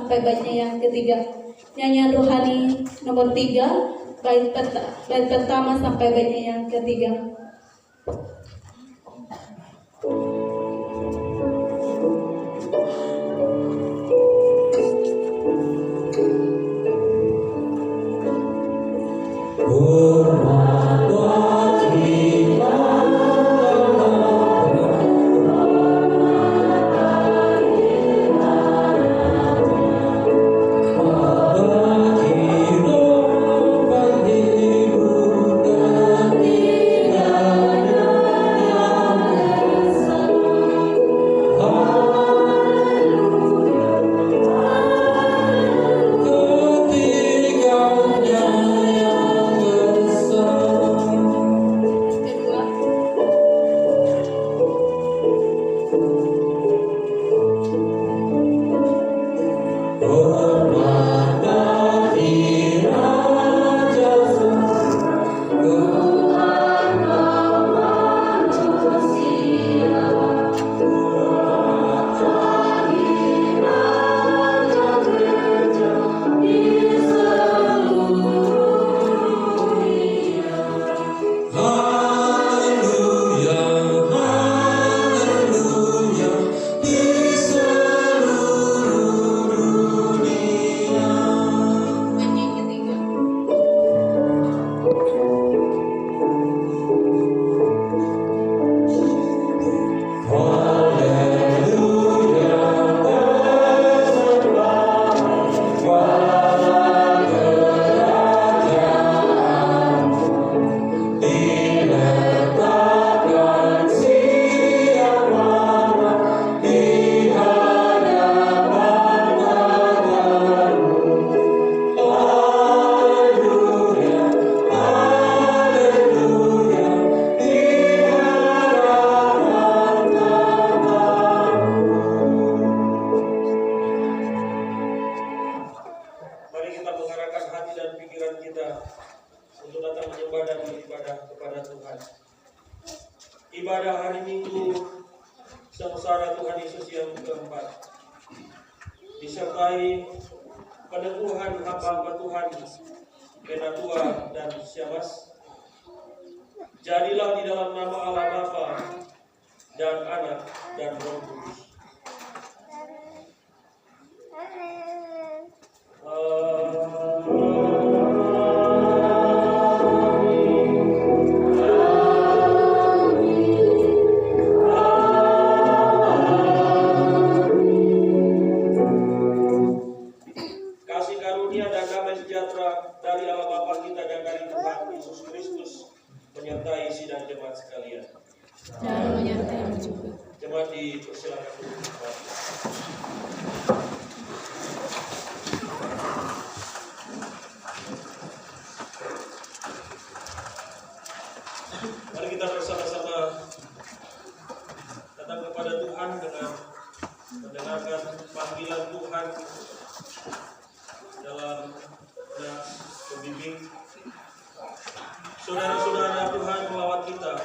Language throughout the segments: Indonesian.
sampai baitnya yang ketiga. Nyanyian rohani nomor 3, bait pertama sampai baitnya yang ketiga. Ibadah hari Minggu Sengsara Tuhan Yesus yang keempat disertai peneguhan hamba Tuhan Penatua dan Syabas. Jadilah di dalam nama Allah Bapa dan Anak dan Roh Kudus. Menyertai sidang jemaat sekalian. Dan menyertai juga. Jemaat dipersilakan duduk. Mari kita bersama-sama datang kepada Tuhan dengan mendengarkan panggilan Tuhan dalam nas pembimbing. Saudara-saudara, Tuhan melawat kita.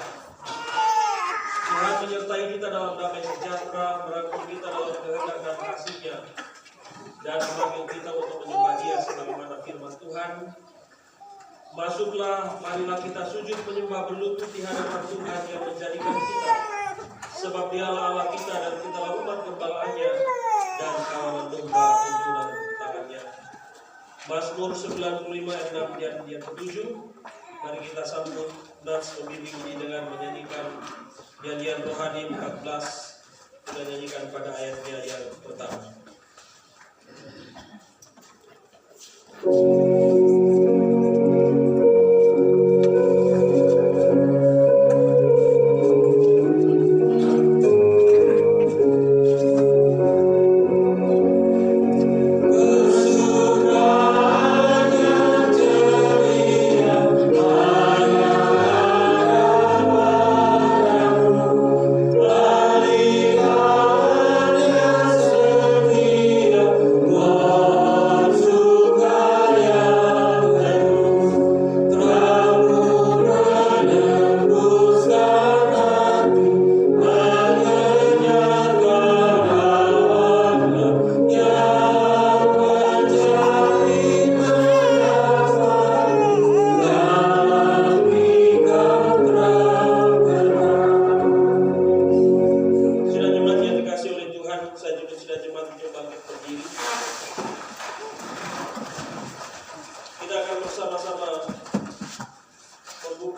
Tuhan menyertai kita dalam damai sejahtera, merangkul kita dalam kehendak dan kasih-Nya, dan memanggil kita untuk menyembah Dia sebagaimana firman Tuhan. Masuklah, marilah kita sujud menyembah berlutut di hadapan Tuhan yang menjadikan kita, sebab Dialah Allah kita dan kitalah umat gembalaannya dan kawanan domba tuntunan tangannya. Mazmur 95 ayat 6 dan yang ke-7. Mari kita sambut nas pembimbing ini dengan menyanyikan nyanyian rohani 14. Kita nyanyikan pada ayatnya yang pertama. Hallelujah.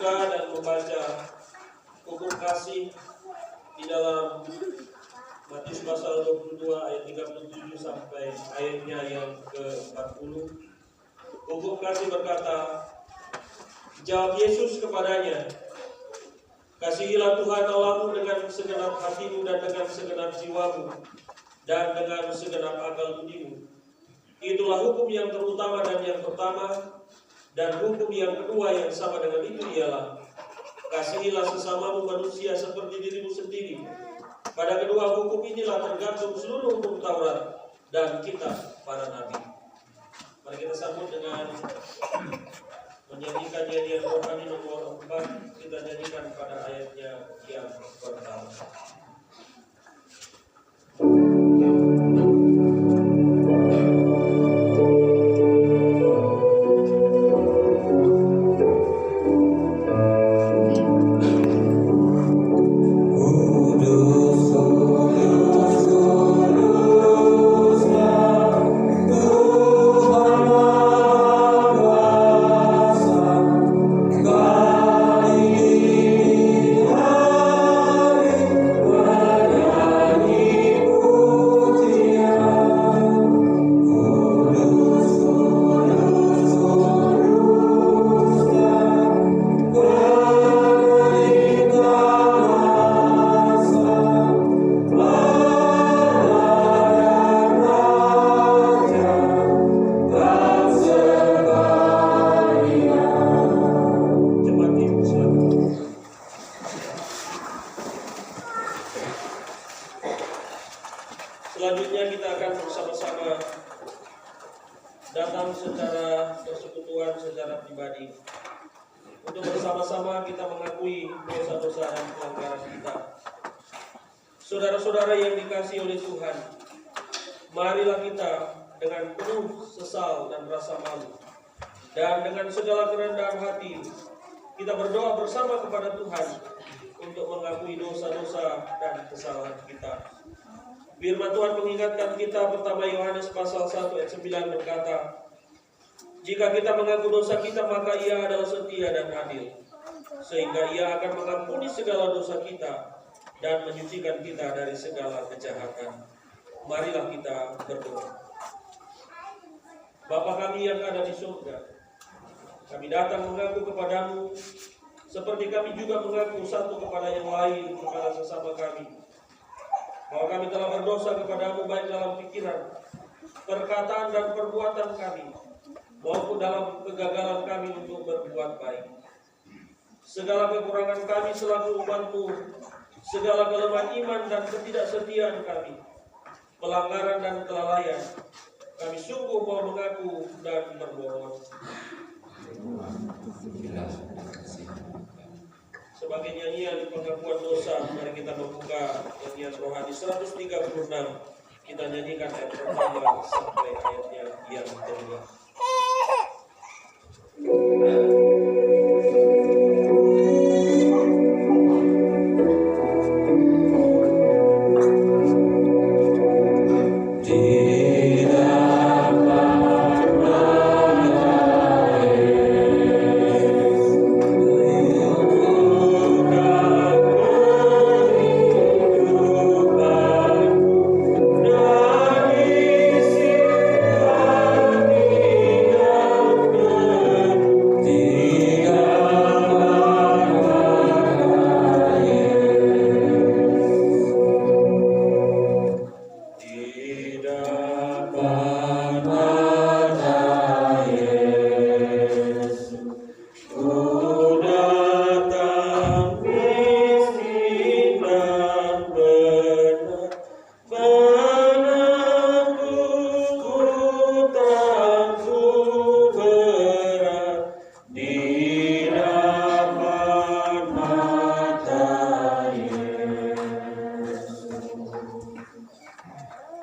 membuka dan membaca hukum kasih di dalam Matius pasal 22 ayat 37 sampai ayatnya yang ke-40. Hukum kasih berkata, jawab Yesus kepadanya, kasihilah Tuhan Allahmu dengan segenap hatimu dan dengan segenap jiwamu dan dengan segenap akal budimu. Itulah hukum yang terutama dan yang pertama, dan hukum yang kedua yang sama dengan itu ialah, kasihilah sesamamu manusia seperti dirimu sendiri. Pada kedua hukum inilah tergantung seluruh hukum Taurat dan kitab para nabi. Mari kita sambut dengan menyanyikan nyanyian rohani nomor 4. Kita nyanyikan pada ayatnya yang pertama. Selanjutnya kita akan bersama-sama datang secara persekutuan, secara pribadi, untuk bersama-sama kita mengakui dosa-dosa dan pelanggaran kita. Saudara-saudara yang dikasihi oleh Tuhan, marilah kita dengan penuh sesal dan rasa malu, dan dengan segala kerendahan hati, kita berdoa bersama kepada Tuhan untuk mengakui dosa-dosa dan kesalahan kita. Firman Tuhan mengingatkan kita, pertama Yohanes pasal 1 ayat 9 berkata, jika kita mengaku dosa kita, maka Ia adalah setia dan adil, sehingga Ia akan mengampuni segala dosa kita dan menyucikan kita dari segala kejahatan. Marilah kita berdoa. Bapa kami yang ada di surga, kami datang mengaku kepadamu, seperti kami juga mengaku satu kepada yang lain, kepada sesama kami, bahwa kami telah berdosa kepadamu baik dalam pikiran, perkataan dan perbuatan kami, maupun dalam kegagalan kami untuk berbuat baik. Segala kekurangan kami selaku umat-Mu, segala kelemahan iman dan ketidaksetiaan kami, pelanggaran dan kelalaian, kami sungguh mau mengaku dan bermohon. Sebagai nyanyian pengakuan dosa, mari kita membuka nyanyian rohani 136. Kita nyanyikan ayat pertama sampai ayatnya yang kedua.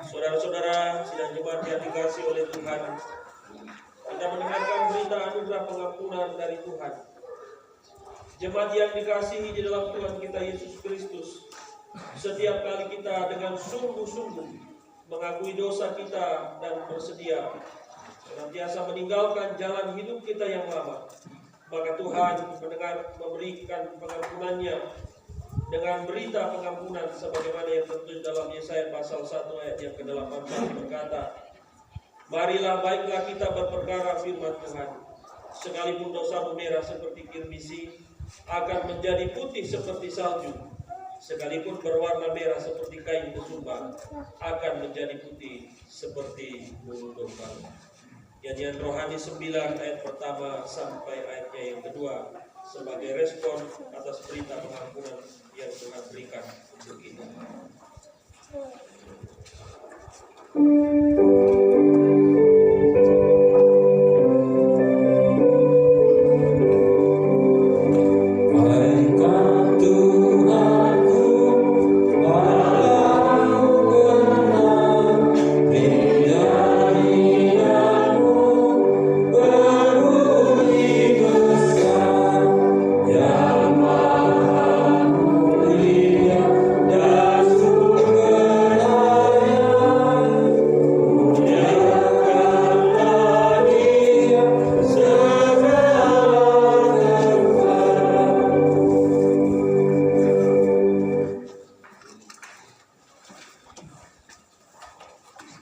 Saudara-saudara sidang jemaat yang dikasihi oleh Tuhan, kita mendengarkan berita anugerah pengampunan dari Tuhan. Jemaat yang dikasihi di dalam Tuhan kita Yesus Kristus, setiap kali kita dengan sungguh-sungguh mengakui dosa kita dan bersedia senantiasa meninggalkan jalan hidup kita yang lama, maka Tuhan mendengar memberikan pengampunannya dengan berita pengampunan sebagaimana yang tertulis dalam Yesaya pasal 1 ayat yang ke-18 berkata, marilah baiklah kita berperkara firman Tuhan, sekalipun dosamu merah seperti kirmisi akan menjadi putih seperti salju, sekalipun berwarna merah seperti kain kesumba akan menjadi putih seperti bulu domba. Nyanyian rohani 9 ayat pertama sampai ayatnya yang kedua sebagai respon atas berita pengampunan yang Tuhan berikan untuk kita.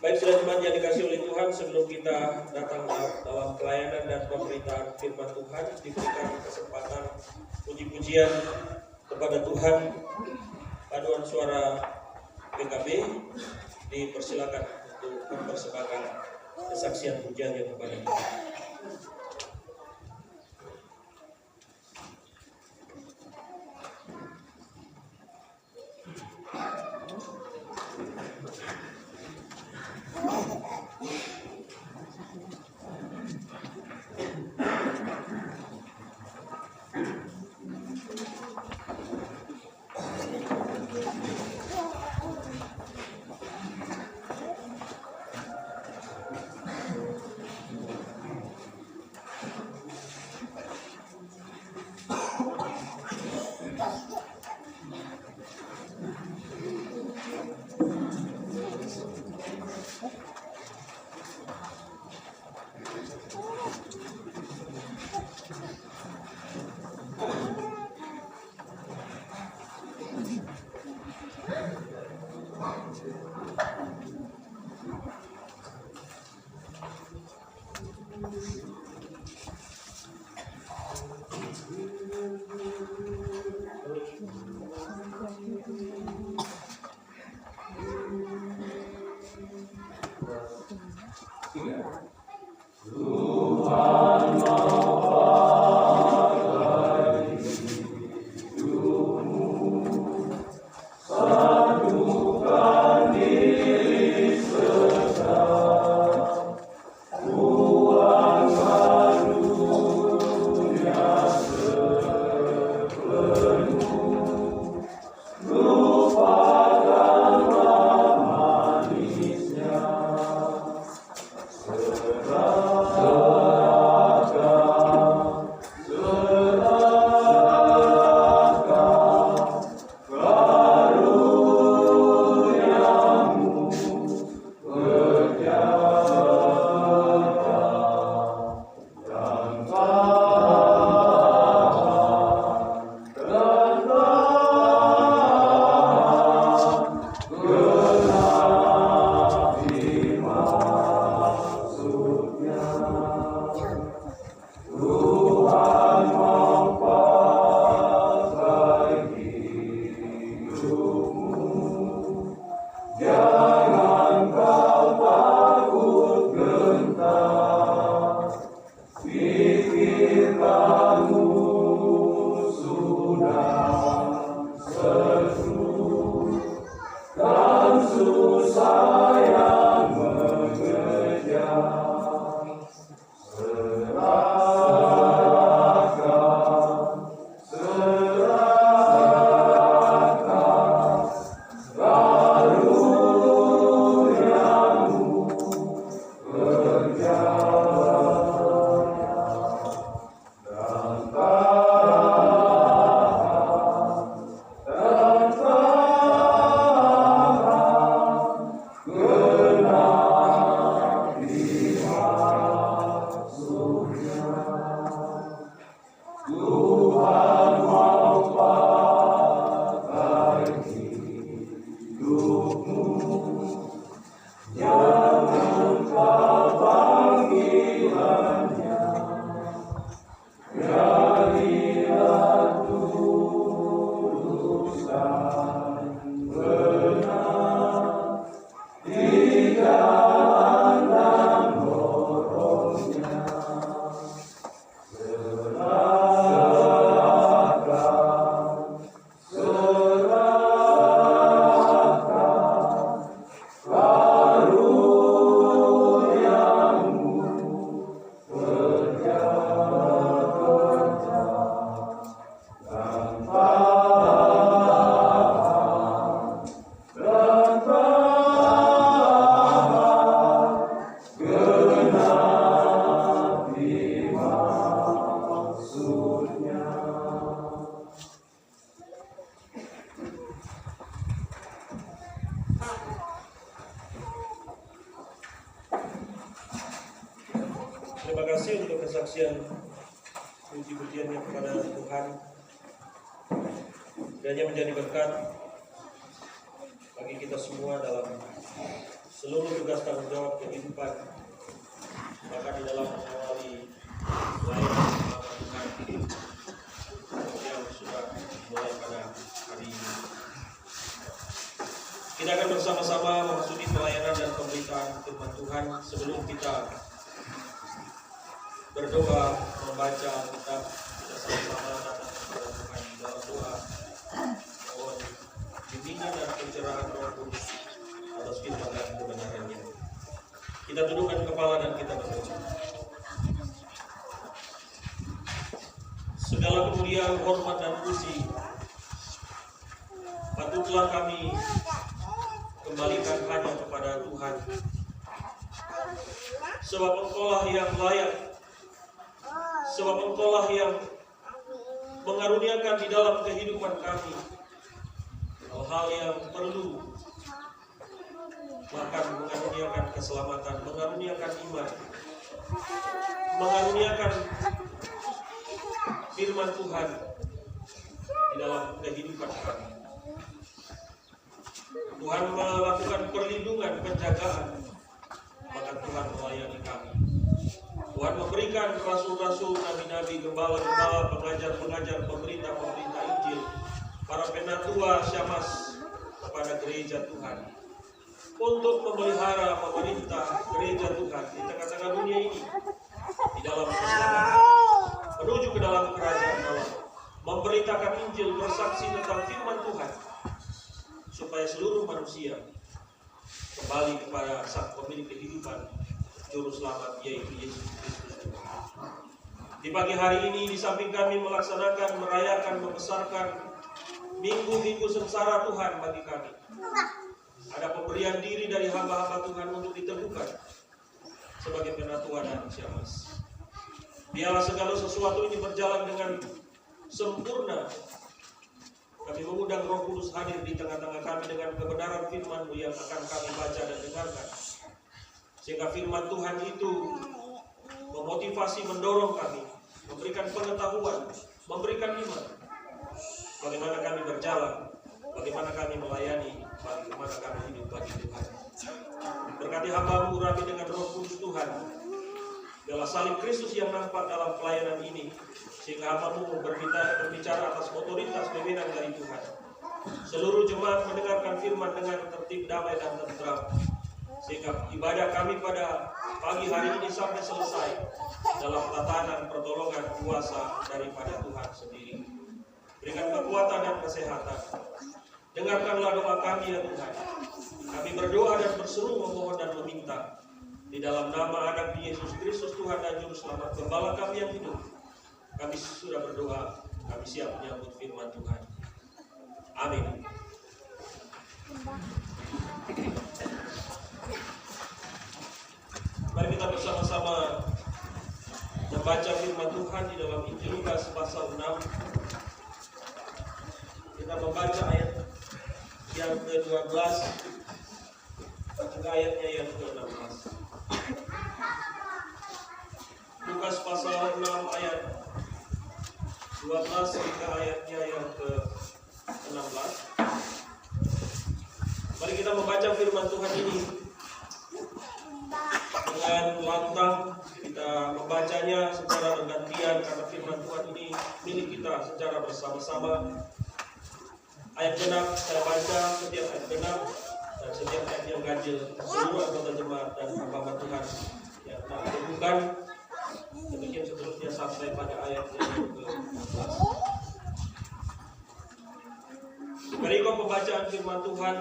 Baik saudara yang dikasih oleh Tuhan, sebelum kita datang dalam pelayanan dan pemberitaan firman Tuhan, diberikan kesempatan puji-pujian kepada Tuhan. Paduan suara PKB dipersilakan untuk mempersembahkan kesaksian pujiannya kepada Tuhan. Terima kasih untuk kesaksian puji-pujiannya kepada Tuhan. Kiranya menjadi berkat bagi kita semua dalam seluruh tugas tanggung jawab kehidupan, bahkan di dalam mengawali pelayanan bersama Tuhan yang sudah mulai pada hari ini. Kita akan bersama-sama memasuki pelayanan dan pemberitaan firman Tuhan. Sebelum kita berdoa, membaca Alkitab, kita sama-sama datang kepada Tuhan di dalam doa. Mohon bimbingan dan pencerahan Roh Kudus atas firman dan kebenarannya. Kita tundukkan kepala dan kita berdoa. Segala kemuliaan, hormat dan puji patutlah kami kembalikan hanya kepada Tuhan. Sebab Engkaulah yang layak, sebab Engkaulah yang mengaruniakan di dalam kehidupan kami hal-hal yang perlu, bahkan mengaruniakan keselamatan, mengaruniakan iman, mengaruniakan firman Tuhan di dalam kehidupan kami. Tuhan melakukan perlindungan, penjagaan, maka Tuhan melayani kami. Tuhan memberikan rasul-rasul, nabi-nabi, gembala-gembala, pengajar-pengajar, pemerintah-pemerintah Injil, para penatua, syamas kepada gereja Tuhan untuk memelihara pemerintah gereja Tuhan di tengah-tengah dunia ini di dalam keselamatan menuju ke dalam kerajaan Allah, memberitakan Injil, bersaksi tentang firman Tuhan supaya seluruh manusia kembali kepada Sang Pemilik kehidupan, Juru Selamat, yaitu Yesus Kristus. Di pagi hari ini, di samping kami melaksanakan, merayakan, membesarkan minggu-minggu sengsara Tuhan bagi kami, ada pemberian diri dari hamba-hamba Tuhan untuk diteguhkan sebagai penatua dan syamas. Biarlah segala sesuatu ini berjalan dengan sempurna. Kami mengundang Roh Kudus hadir di tengah-tengah kami dengan kebenaran firman-Mu yang akan kami baca dan dengarkan. Sehingga firman Tuhan itu memotivasi, mendorong kami, memberikan pengetahuan, memberikan iman. Bagaimana kami berjalan, bagaimana kami melayani, bagaimana kami hidup bagi Tuhan. Berkati hamba-Mu urapi dengan Roh Kudus Tuhan. Biarlah salib Kristus yang nampak dalam pelayanan ini, sehingga hamba-Mu berbicara atas otoritas wewenang dari Tuhan. Seluruh jemaat mendengarkan firman dengan tertib, damai dan tentram, sehingga ibadah kami pada pagi hari ini sampai selesai dalam tatanan pertolongan kuasa daripada Tuhan sendiri. Berikan kekuatan dan kesehatan. Dengarkanlah doa kami ya Tuhan. Kami berdoa dan berseru, memohon dan meminta di dalam nama anak Yesus Kristus, Tuhan dan Juru Selamat, Gembala kami yang hidup. Kami sudah berdoa, kami siap menyambut firman Tuhan. Amin. Mari kita bersama-sama membaca firman Tuhan di dalam Injil Lukas pasal 6. Kita membaca ayat yang ke-12 juga ayatnya yang ke-16. Lukas pasal 6 ayat 12 hingga ayatnya yang ke-16. Mari kita membaca firman Tuhan ini dengan lantang. Kita membacanya secara bergantian karena firman Tuhan ini milik kita secara bersama-sama. Ayat genap saya baca, setiap ayat genap dan setiap ayat yang ganjil seluruh anggota jemaat dan hamba Tuhan yang tak ditemukan. Demikian seterusnya sampai pada ayat yang ke-16. Perikop pembacaan firman Tuhan.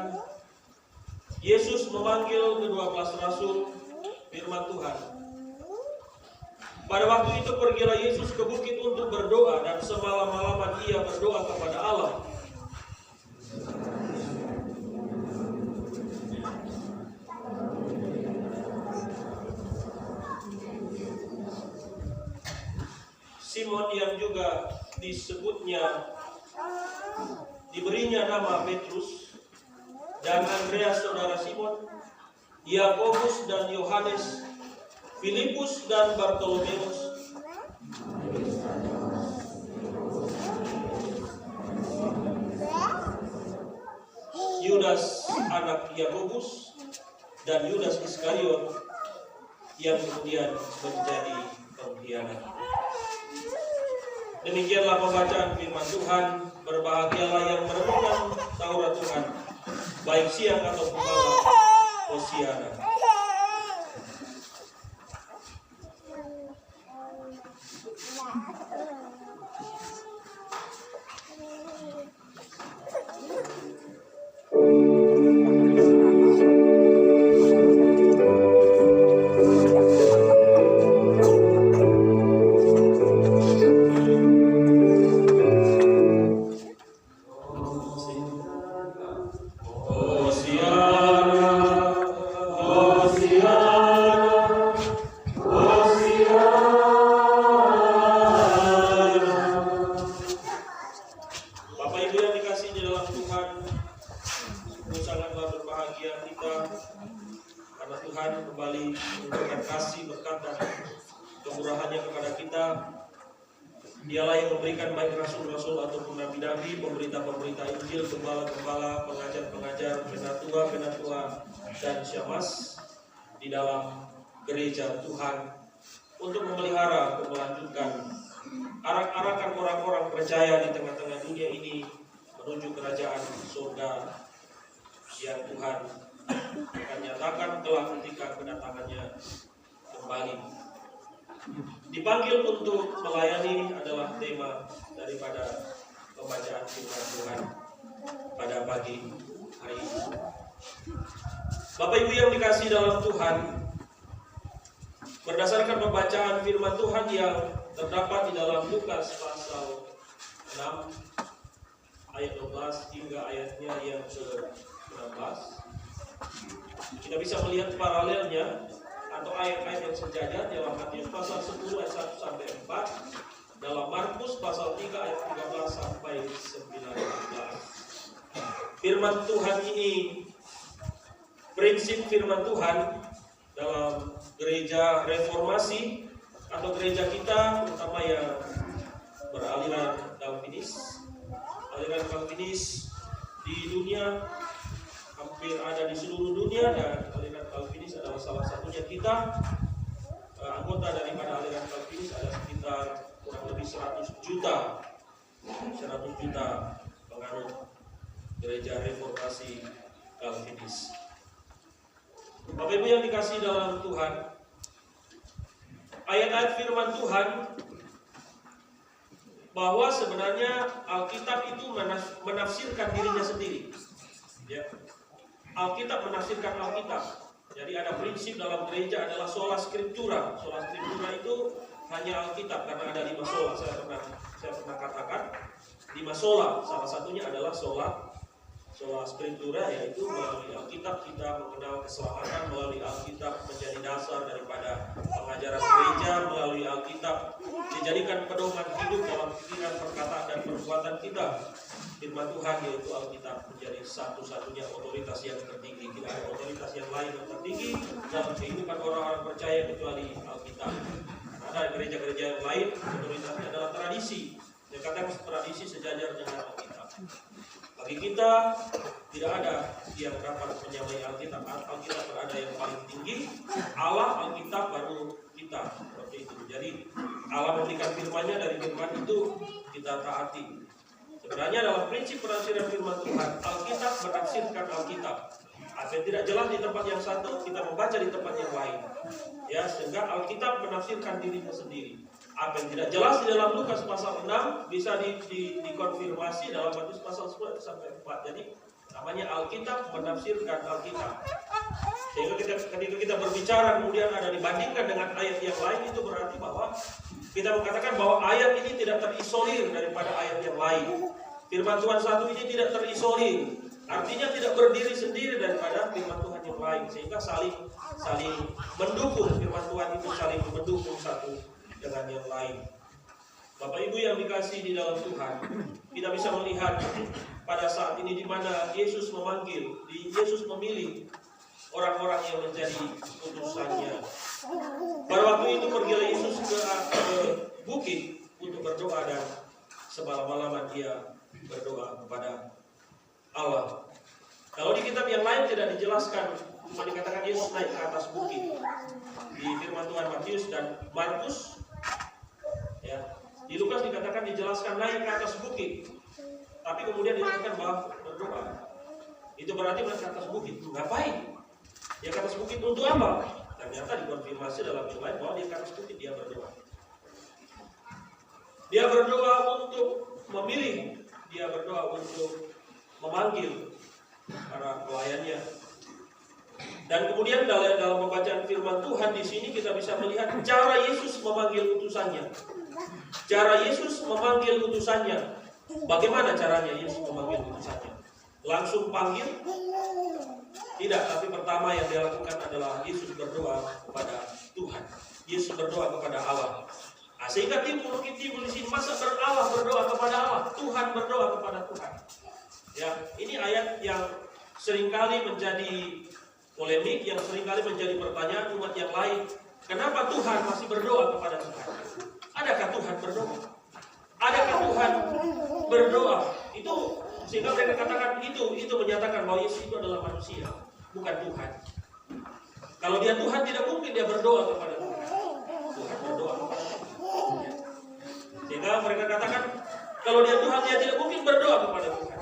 Yesus memanggil ke-12 rasul. Firman Tuhan. Pada waktu itu pergilah Yesus ke bukit untuk berdoa, dan semalam-malaman ia berdoa kepada Allah. Simon yang juga diberinya nama Petrus, dan Andreas saudara Simon, Yakobus dan Yohanes, Filipus dan Bartolomeus, Yudas anak Yakobus, dan Yudas Iskariot yang kemudian menjadi pengkhianat. Demikianlah pembacaan firman Tuhan. Berbahagialah yang merenungkan Taurat Tuhan, baik siang atau malam. Hosiana. Dialah yang memberikan baik rasul-rasul ataupun nabi-nabi, pemberita-pemberita Injil, gembala-gembala, pengajar-pengajar, penatua-penatua, dan syamas di dalam gereja Tuhan untuk memelihara dan melanjutkan arak-arakan orang-orang percaya di tengah-tengah dunia ini menuju kerajaan surga yang Tuhan akan nyatakan kelak ketika kedatangannya kembali. Dipanggil untuk melayani adalah tema daripada pembacaan firman Tuhan pada pagi hari ini. Bapak Ibu yang dikasihi dalam Tuhan, berdasarkan pembacaan firman Tuhan yang terdapat di dalam Lukas pasal 6 ayat 12 hingga ayatnya yang ke-16, kita bisa melihat paralelnya atau ayat-ayat yang sejajar dalam Matius pasal 10 ayat 1 sampai 4, dalam Markus pasal 3 ayat 13 sampai 19. Firman Tuhan ini, prinsip firman Tuhan dalam gereja reformasi atau gereja kita, terutama yang beraliran Calvinis. Aliran Calvinis di dunia hampir ada di seluruh dunia, dan aliran Calvinis adalah salah satunya kita. Anggota daripada aliran Calvinis ada sekitar kurang lebih 100 juta penganut gereja reformasi Calvinis. Bapak Ibu yang dikasihi dalam Tuhan, ayat-ayat firman Tuhan bahwa sebenarnya Alkitab itu menafsirkan dirinya sendiri. Ya. Alkitab menafsirkan Alkitab. Jadi ada prinsip dalam gereja adalah sola scriptura. Sola scriptura itu hanya Alkitab, karena ada 5 sola. Saya pernah katakan 5 sola. Salah satunya adalah sola scriptura, yaitu melalui Alkitab kita mengenal keselamatan, melalui Alkitab menjadi dasar daripada pengajaran gereja, melalui Alkitab dijadikan pedoman hidup dalam pikiran, perkataan, dan perbuatan kita. Firman Tuhan yaitu Alkitab menjadi satu-satunya otoritas yang tertinggi. Tidak ada otoritas yang lain yang tertinggi dalam kehidupan orang-orang percaya kecuali Alkitab. Ada gereja-gereja yang lain otoritasnya adalah tradisi. Yang katakan tradisi sejajar dengan Alkitab. Bagi kita tidak ada yang dapat menyamai Alkitab. Alkitab berada yang paling tinggi. Allah, Alkitab, baru kita. Seperti itu. Jadi Allah memberikan firman-Nya, dari firman itu kita taati. Sebenarnya dalam prinsip penafsiran firman Tuhan, Alkitab menafsirkan Alkitab. Apa yang tidak jelas di tempat yang satu, kita membaca di tempat yang lain. Ya, sehingga Alkitab menafsirkan dirinya sendiri. Apa yang tidak jelas di dalam Lukas pasal 6 bisa dikonfirmasi dalam Matius pasal 10 sampai 4. Jadi namanya Alkitab menafsirkan Alkitab. Sehingga ketika kita berbicara kemudian ada dibandingkan dengan ayat yang lain, itu berarti bahwa kita mengatakan bahwa ayat ini tidak terisolir daripada ayat yang lain. Firman Tuhan satu ini tidak terisolir, artinya tidak berdiri sendiri daripada firman Tuhan yang lain, sehingga saling mendukung. Firman Tuhan itu saling mendukung satu dengan yang lain. Bapak Ibu yang dikasihi di dalam Tuhan, kita bisa melihat pada saat ini di mana Yesus Yesus memilih orang-orang yang menjadi utusannya. Pada waktu itu pergilah Yesus ke bukit untuk berdoa, dan semalam-malaman dia berdoa kepada Allah. Kalau di kitab yang lain tidak dijelaskan, cuma dikatakan Yesus naik ke atas bukit. Di firman Tuhan Matius dan Markus, ya, di Lukas dikatakan dijelaskan naik ke atas bukit, tapi kemudian dikatakan bahwa berdoa. Itu berarti ke atas bukit. Ngapain? Dia ke atas bukit untuk apa? Ternyata dikonfirmasi dalam yang lain bahwa dia ke atas bukit, dia berdoa. Dia berdoa untuk memilih, dia berdoa untuk memanggil para pelayannya. Dan kemudian dalam pembacaan firman Tuhan di sini kita bisa melihat cara Yesus memanggil utusannya. Cara Yesus memanggil utusannya. Bagaimana caranya Yesus memanggil utusannya? Langsung panggil? Tidak, tapi pertama yang dia lakukan adalah Yesus berdoa kepada Tuhan. Yesus berdoa kepada Allah. Nah, sehingga timbul di sini, masa Allah berdoa kepada Allah, Tuhan berdoa kepada Tuhan. Ya, ini ayat yang seringkali menjadi polemik, yang seringkali menjadi pertanyaan umat yang lain. Kenapa Tuhan masih berdoa kepada Tuhan? Adakah Tuhan berdoa? Adakah Tuhan berdoa? Itu sehingga mereka katakan itu menyatakan bahwa Yesus itu adalah manusia, bukan Tuhan. Kalau dia Tuhan, tidak mungkin dia berdoa kepada Tuhan. Tuhan berdoa kepada Tuhan. Sehingga mereka katakan kalau dia Tuhan, dia tidak mungkin berdoa kepada Tuhan.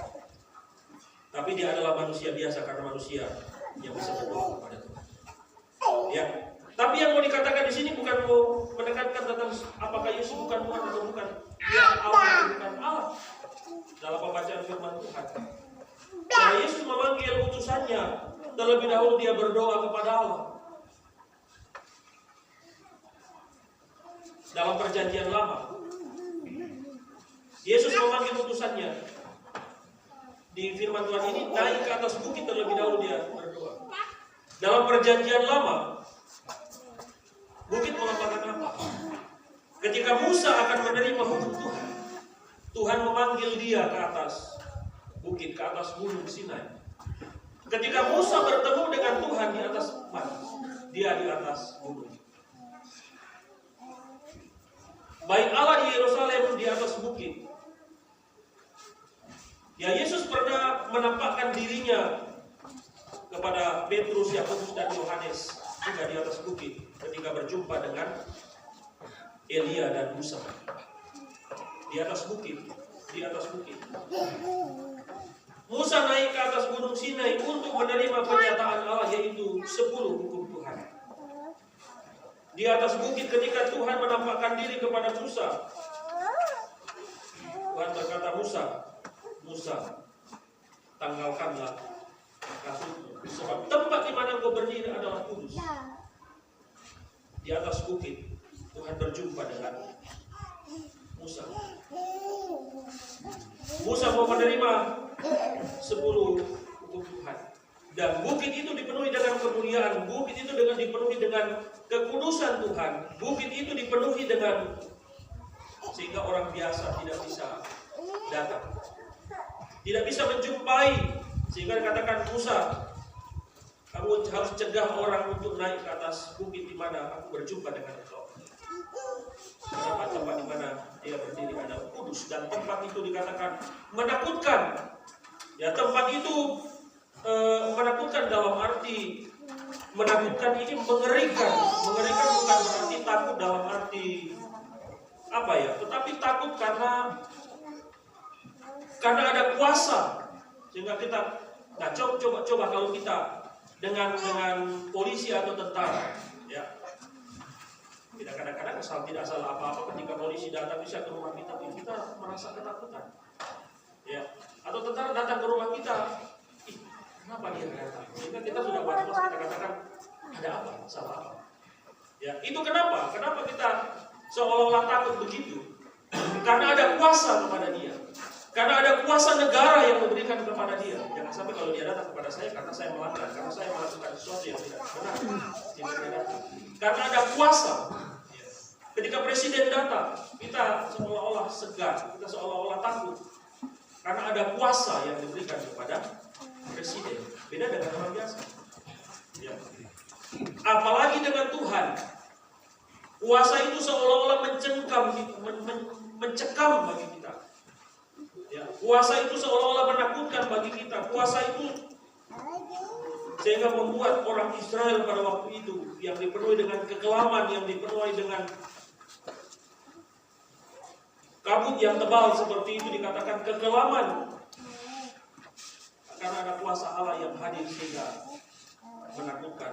Tapi dia adalah manusia biasa, karena manusia yang bisa berdoa kepada Tuhan. Ya. Tapi yang mau dikatakan di sini bukan mau menekankan tentang apakah Yesus bukan Tuhan atau bukan. Dia Allah atau bukan Allah. Dalam pembacaan firman Tuhan, karena Yesus memanggil utusannya, terlebih dahulu dia berdoa kepada Allah. Dalam perjanjian lama, Yesus memanggil utusannya. Di firman Tuhan ini, naik ke atas bukit terlebih dahulu dia berdoa. Dalam perjanjian lama, bukit melambangkan apa? Ketika Musa akan menerima hukum Tuhan, Tuhan memanggil dia ke atas bukit, ke atas gunung Sinai. Ketika Musa bertemu dengan Tuhan di atas mana? Dia di atas gunung. Baik Allah di Yerusalem di atas bukit. Ya, Yesus pernah menampakkan dirinya kepada Petrus, Yakobus dan Yohanes juga di atas bukit ketika berjumpa dengan Elia dan Musa. Di atas bukit, di atas bukit. Musa naik ke atas gunung Sinai untuk menerima pernyataan Allah, yaitu 10 hukum Tuhan. Di atas bukit ketika Tuhan menampakkan diri kepada Musa, Tuhan berkata, Musa, tanggalkanlah kasutmu, sebab tempat di mana engkau berdiri adalah kudus. Di atas bukit Tuhan berjumpa dengan Musa. Musa mau menerima 10 hukum Tuhan. Dan bukit itu dipenuhi dengan kemuliaan. Bukit itu dipenuhi dengan kekudusan Tuhan. Bukit itu dipenuhi dengan, sehingga orang biasa tidak bisa datang, tidak bisa menjumpai. Sehingga dikatakan, Musa, kamu harus cegah orang untuk naik ke atas bukit di mana aku berjumpa dengan engkau. Karena tempat di mana dia berdiri adalah kudus, dan tempat itu dikatakan menakutkan. Ya, tempat itu menakutkan dalam arti menakutkan ini mengerikan. Mengerikan bukan berarti takut dalam arti apa ya, tetapi takut karena ada kuasa. Sehingga kita, nah coba kalau kita dengan polisi atau tentara, ya. Tidak, kadang-kadang tidak salah apa-apa ketika polisi datang bisa ke rumah kita merasa ketakutan. Ya. Atau tentara datang ke rumah kita, kenapa dia datang? Sehingga kita sudah was-was, kita katakan ada apa? Salah apa? Ya, itu kenapa? Kenapa kita seolah-olah takut begitu? Karena ada kuasa kepada dia. Karena ada kuasa negara yang memberikan kepada dia. Jangan sampai kalau dia datang kepada saya karena saya melanggar, karena saya melakukan sesuatu yang tidak benar, sehingga dia datang. Karena ada kuasa. Ketika presiden datang, kita seolah-olah segan, kita seolah-olah takut. Karena ada kuasa yang diberikan kepada presiden. Beda dengan orang biasa. Ya. Apalagi dengan Tuhan. Kuasa itu seolah-olah mencekam bagi kita. Ya, kuasa itu seolah-olah menakutkan bagi kita. Kuasa itu sehingga membuat orang Israel pada waktu itu yang dipenuhi dengan kekelaman, yang dipenuhi dengan kabut yang tebal seperti itu dikatakan kekelaman. Karena ada kuasa Allah yang hadir sehingga menakutkan.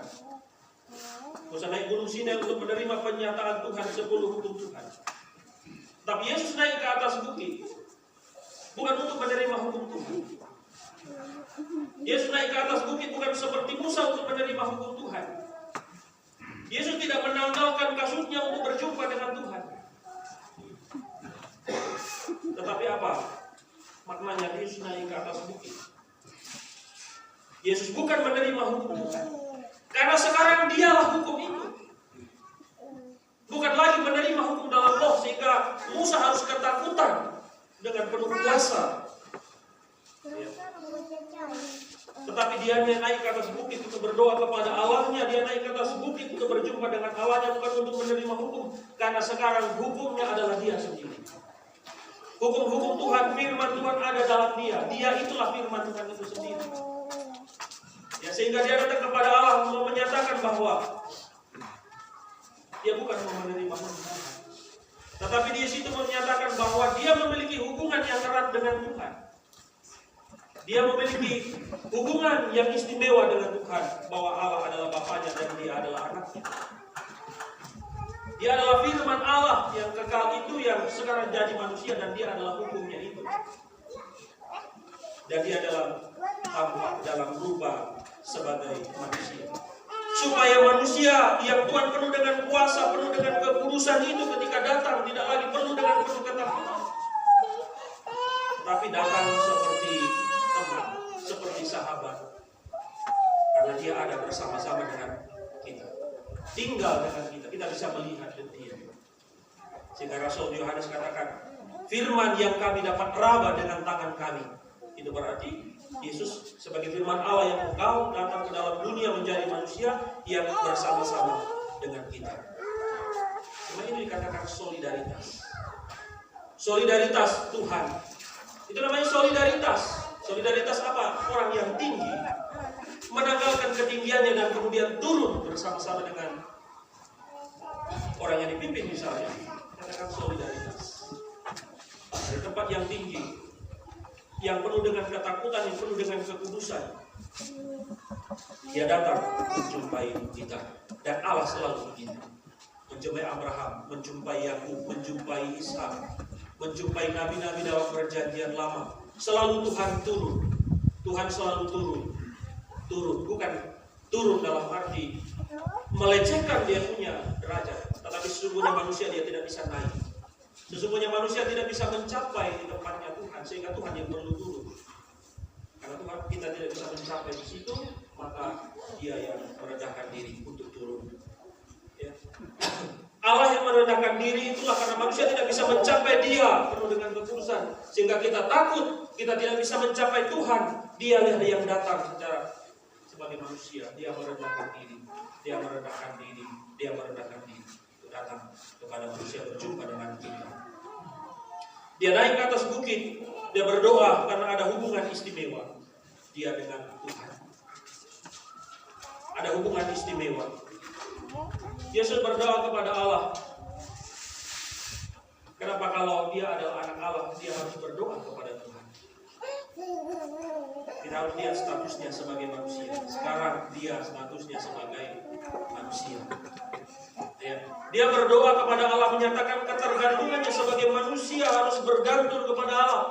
Musa naik gunung Sinai untuk menerima penyataan Tuhan 10 hukum Tuhan. Tapi Yesus naik ke atas bukit bukan untuk menerima hukum Tuhan. Yesus naik ke atas bukit bukan seperti Musa untuk menerima hukum Tuhan. Yesus tidak menanggalkan kasutnya untuk berjumpa dengan Tuhan. Tetapi apa maknanya Yesus naik ke atas bukit? Yesus bukan menerima hukum Tuhan, karena sekarang dialah hukum itu. Bukan lagi menerima hukum dalam roh sehingga Musa harus ketakutan dengan penuh kuasa. Ya. Tetapi dia naik ke atas bukit untuk berdoa kepada Allahnya. Dia naik ke atas bukit untuk berjumpa dengan Allahnya, bukan untuk menerima hukum. Karena sekarang hukumnya adalah dia sendiri. Hukum-hukum Tuhan, firman Tuhan ada dalam dia. Dia itulah firman Tuhan itu sendiri. Ya, sehingga dia datang kepada Allah untuk menyatakan bahwa dia bukan mau menerima hukum Tuhan, tetapi di situ menyatakan bahwa dia memiliki hubungan yang erat dengan Tuhan. Dia memiliki hubungan yang istimewa dengan Tuhan, bahwa Allah adalah Bapanya dan dia adalah anaknya. Dia adalah firman Allah yang kekal itu yang sekarang jadi manusia, dan dia adalah hukumnya itu. Dan dia dalam berubah sebagai manusia, supaya manusia yang Tuhan penuh dengan kuasa, penuh dengan kekudusan itu ketika datang tidak lagi perlu dengan penuh ketakutan, tapi datang seperti teman, seperti sahabat, karena dia ada bersama-sama dengan kita, tinggal dengan kita, kita bisa melihat dia. Sehingga Rasul Yohanes katakan, firman yang kami dapat raba dengan tangan kami. Itu berarti Yesus sebagai firman Allah yang engkau datang ke dalam dunia menjadi manusia yang bersama-sama dengan kita. Cuma ini dikatakan solidaritas. Solidaritas Tuhan. Itu namanya solidaritas. Solidaritas apa? Orang yang tinggi menanggalkan ketinggiannya dan kemudian turun bersama-sama dengan orang yang dipimpin misalnya. Dikatakan solidaritas. Dari tempat yang tinggi, yang penuh dengan ketakutan, yang penuh dengan kekudusan, dia datang menjumpai kita. Dan Allah selalu begitu, menjumpai Abraham, menjumpai Yakub, menjumpai Ishak, menjumpai nabi-nabi dalam perjanjian lama. Selalu Tuhan turun. Tuhan selalu turun, bukan turun dalam arti melecehkan dia punya derajat, tetapi sesungguhnya manusia dia tidak bisa naik. Sesungguhnya manusia tidak bisa mencapai di tempatnya Tuhan, sehingga Tuhan yang perlu turun. Karena Tuhan kita tidak bisa mencapai di situ, maka dia yang merendahkan diri untuk turun. Ya. Allah yang merendahkan diri itulah karena manusia tidak bisa mencapai dia penuh dengan kekudusan, sehingga kita takut, kita tidak bisa mencapai Tuhan. Dialah yang datang sebagai manusia. Dia merendahkan diri, dia merendahkan diri, dia merendahkan diri. Datang kepada manusia, berjumpa dengan kita. Dia naik ke atas bukit, dia berdoa karena ada hubungan istimewa dia dengan Tuhan. Ada hubungan istimewa. Yesus berdoa kepada Allah. Kenapa kalau dia adalah anak Allah, dia harus berdoa kepada Tuhan? Kita harus lihat statusnya sebagai manusia. Sekarang dia statusnya sebagai manusia. Ya. Dia berdoa kepada Allah, menyatakan ketergantungannya sebagai manusia harus bergantung kepada Allah.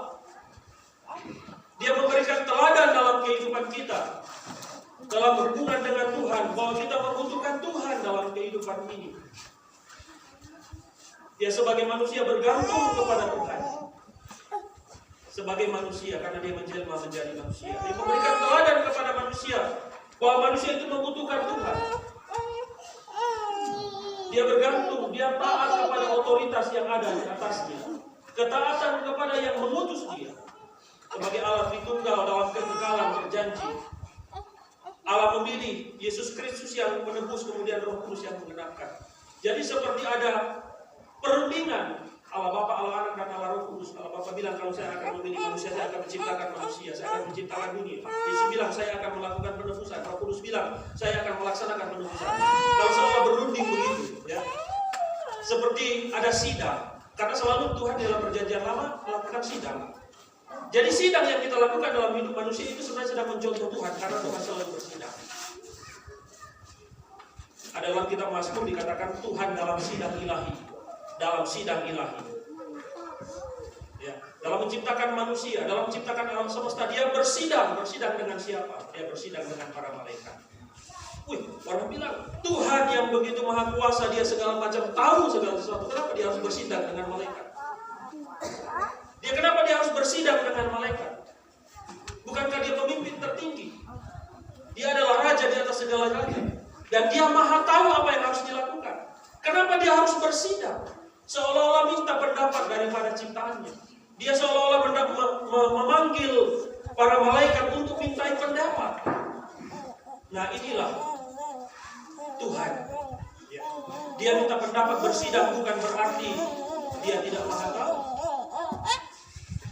Dia memberikan teladan dalam kehidupan kita, dalam hubungan dengan Tuhan, bahwa kita membutuhkan Tuhan dalam kehidupan ini. Dia sebagai manusia bergantung kepada Tuhan. Sebagai manusia, karena dia menjelma menjadi manusia. Dia memberikan teladan kepada manusia, bahwa manusia itu membutuhkan Tuhan. Dia bergantung, dia taat kepada otoritas yang ada di atasnya. Ketaatan kepada yang mengutus dia. Sebagai Allah Tritunggal dalam kekekalan berjanji. Allah memilih Yesus Kristus yang menebus, kemudian Roh Kudus yang menggenapkan. Jadi seperti ada perundingan Allah Bapa, Allah Anak, dan Allah Roh Kudus. Allah Bapa bilang, kalau saya akan memilih manusia, saya akan menciptakan manusia, saya akan menciptakan dunia. Yesus bilang, saya akan melakukan penebusan. Roh Kudus bilang, saya akan melaksanakan penebusan. Kalau seolah berunding begitu, ya. Seperti ada sidang, karena selalu Tuhan dalam perjanjian lama melakukan sidang. Jadi sidang yang kita lakukan dalam hidup manusia itu sebenarnya sedang mencontoh Tuhan, karena Tuhan selalu bersidang. Ada dalam kitab Mazmur dikatakan Tuhan dalam sidang ilahi, dalam sidang ilahi. Ya, dalam menciptakan manusia, dalam menciptakan alam semesta, dia bersidang dengan siapa? Dia bersidang dengan para malaikat. Orang bilang Tuhan yang begitu maha kuasa, dia segala macam tahu segala sesuatu. Kenapa dia harus bersidang dengan malaikat? Kenapa dia harus bersidang dengan malaikat? Bukankah dia pemimpin tertinggi? Dia adalah raja di atas segala raja. Dan dia maha tahu apa yang harus dilakukan. Kenapa dia harus bersidang? Seolah-olah minta pendapat daripada ciptaannya. Dia seolah-olah memanggil para malaikat untuk mintai pendapat. Nah, inilah Tuhan. Ya. Dia minta pendapat, bersidang bukan berarti dia tidak maha tahu.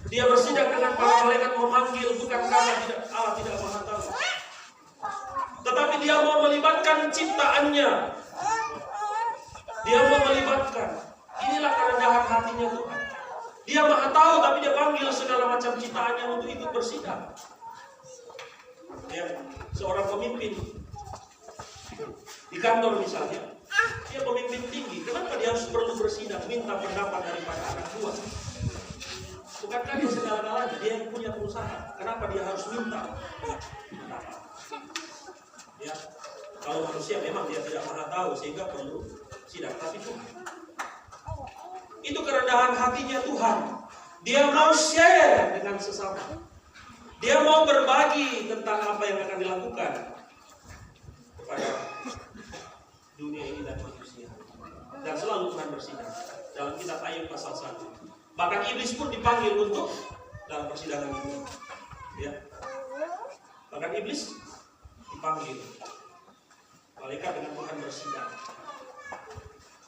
Dia bersidang dengan para malaikat, memanggil bukan karena Allah tidak maha tahu. Tetapi dia mau melibatkan ciptaannya. Dia mau melibatkan. Inilah kerendahan hatinya Tuhan. Dia maha tahu, tapi dia panggil segala macam ciptaannya untuk ikut bersidang. Ya, seorang pemimpin di kantor misalnya, dia pemimpin tinggi. Kenapa dia harus perlu bersidang, minta pendapat daripada anak buah? Bukankah dia segala-galanya, dia yang punya perusahaan? Kenapa dia harus minta pendapat? Ya, kalau manusia memang dia tidak maha tahu sehingga perlu sidang, tapi Tuhan, itu kerendahan hatinya Tuhan. Dia mau share dengan sesama. Dia mau berbagi tentang apa yang akan dilakukan kepada dunia ini dan manusia. Dan selalu Tuhan bersidang. Dalam kitab Ayub pasal 1. Bahkan iblis pun dipanggil untuk dalam persidangan ini. Ya. Bahkan iblis dipanggil. Malaikat dengan Tuhan bersidang.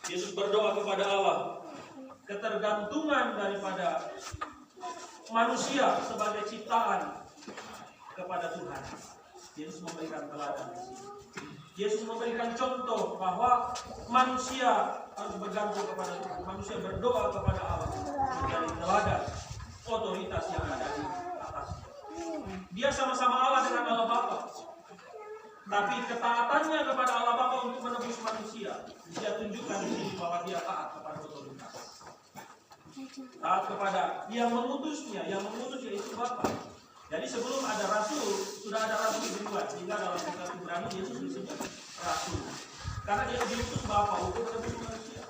Yesus berdoa kepada Allah. Ketergantungan daripada manusia sebagai ciptaan kepada Tuhan. Yesus memberikan teladan di sini. Yesus memberikan contoh bahwa manusia harus bergantung kepada Tuhan. Manusia berdoa kepada Allah menjadi teladan otoritas yang ada di atasnya. Dia sama-sama Allah dengan Allah Bapa. Tapi ketaatannya kepada Allah Bapa untuk menebus manusia, dia tunjukkan di sini bahwa dia taat kepada otoritas. Taat kepada yang mengutusnya yaitu Bapa. Jadi sebelum ada rasul, sudah ada rasul dibuat. Sehingga dalam kitab Ibrani Yesus disebut rasul. Karena dia diutus Bapa untuk menebus manusia.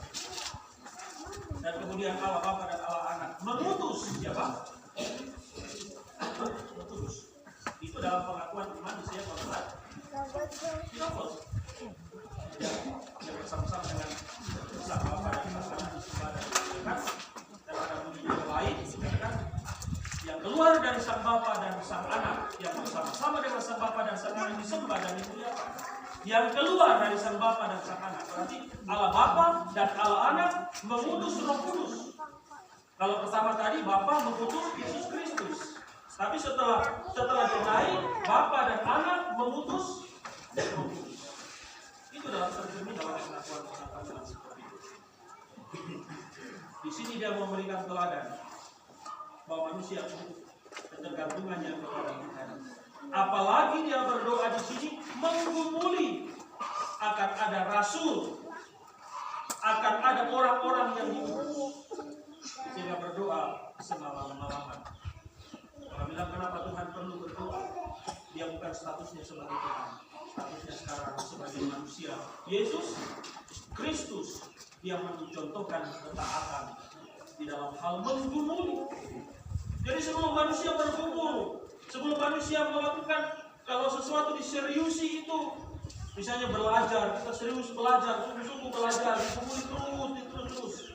Dan kemudian Allah Bapa dan Allah Anak mengutus siapa? Mengutus. Itu dalam pengakuan iman di Yesaya 14. Yang bersama-sama dengan Sang Bapa dan Sang Anak disembah dan dimuliakan. Dan ada bunyi yang lain dikatakan yang keluar dari Sang Bapa dan Sang Anak, yang bersama-sama dengan Sang Bapa dan Sang Anak disembah dan dimuliakan. Yang keluar dari Sang Bapa dan Sang Anak, berarti Allah Bapa dan Allah Anak mengutus Roh Kudus. Kalau pertama tadi Bapa mengutus Yesus Kristus. Tapi setelah dia naik, Bapa dan Anak mengutus Roh Kudus. Itu dalam tercermin dalam pengakuan seperti itu. Di sini dia memberikan teladan bahwa manusia ketergantungannya kepada Tuhan. Apalagi dia berdoa di sini menggumuli akan ada rasul, akan ada orang-orang yang diutus. Dia berdoa semalam-malaman. Orang bilang kenapa Tuhan perlu berdoa? Dia bukan statusnya sebagai Tuhan, statusnya sekarang sebagai manusia. Yesus Kristus yang mencontohkan ketaatan di dalam hal menggumuli. Jadi sebelum manusia bergumul, sebelum manusia melakukan kalau sesuatu diseriusi itu, misalnya belajar, kita serius belajar, sungguh-sungguh belajar, digumuli terus.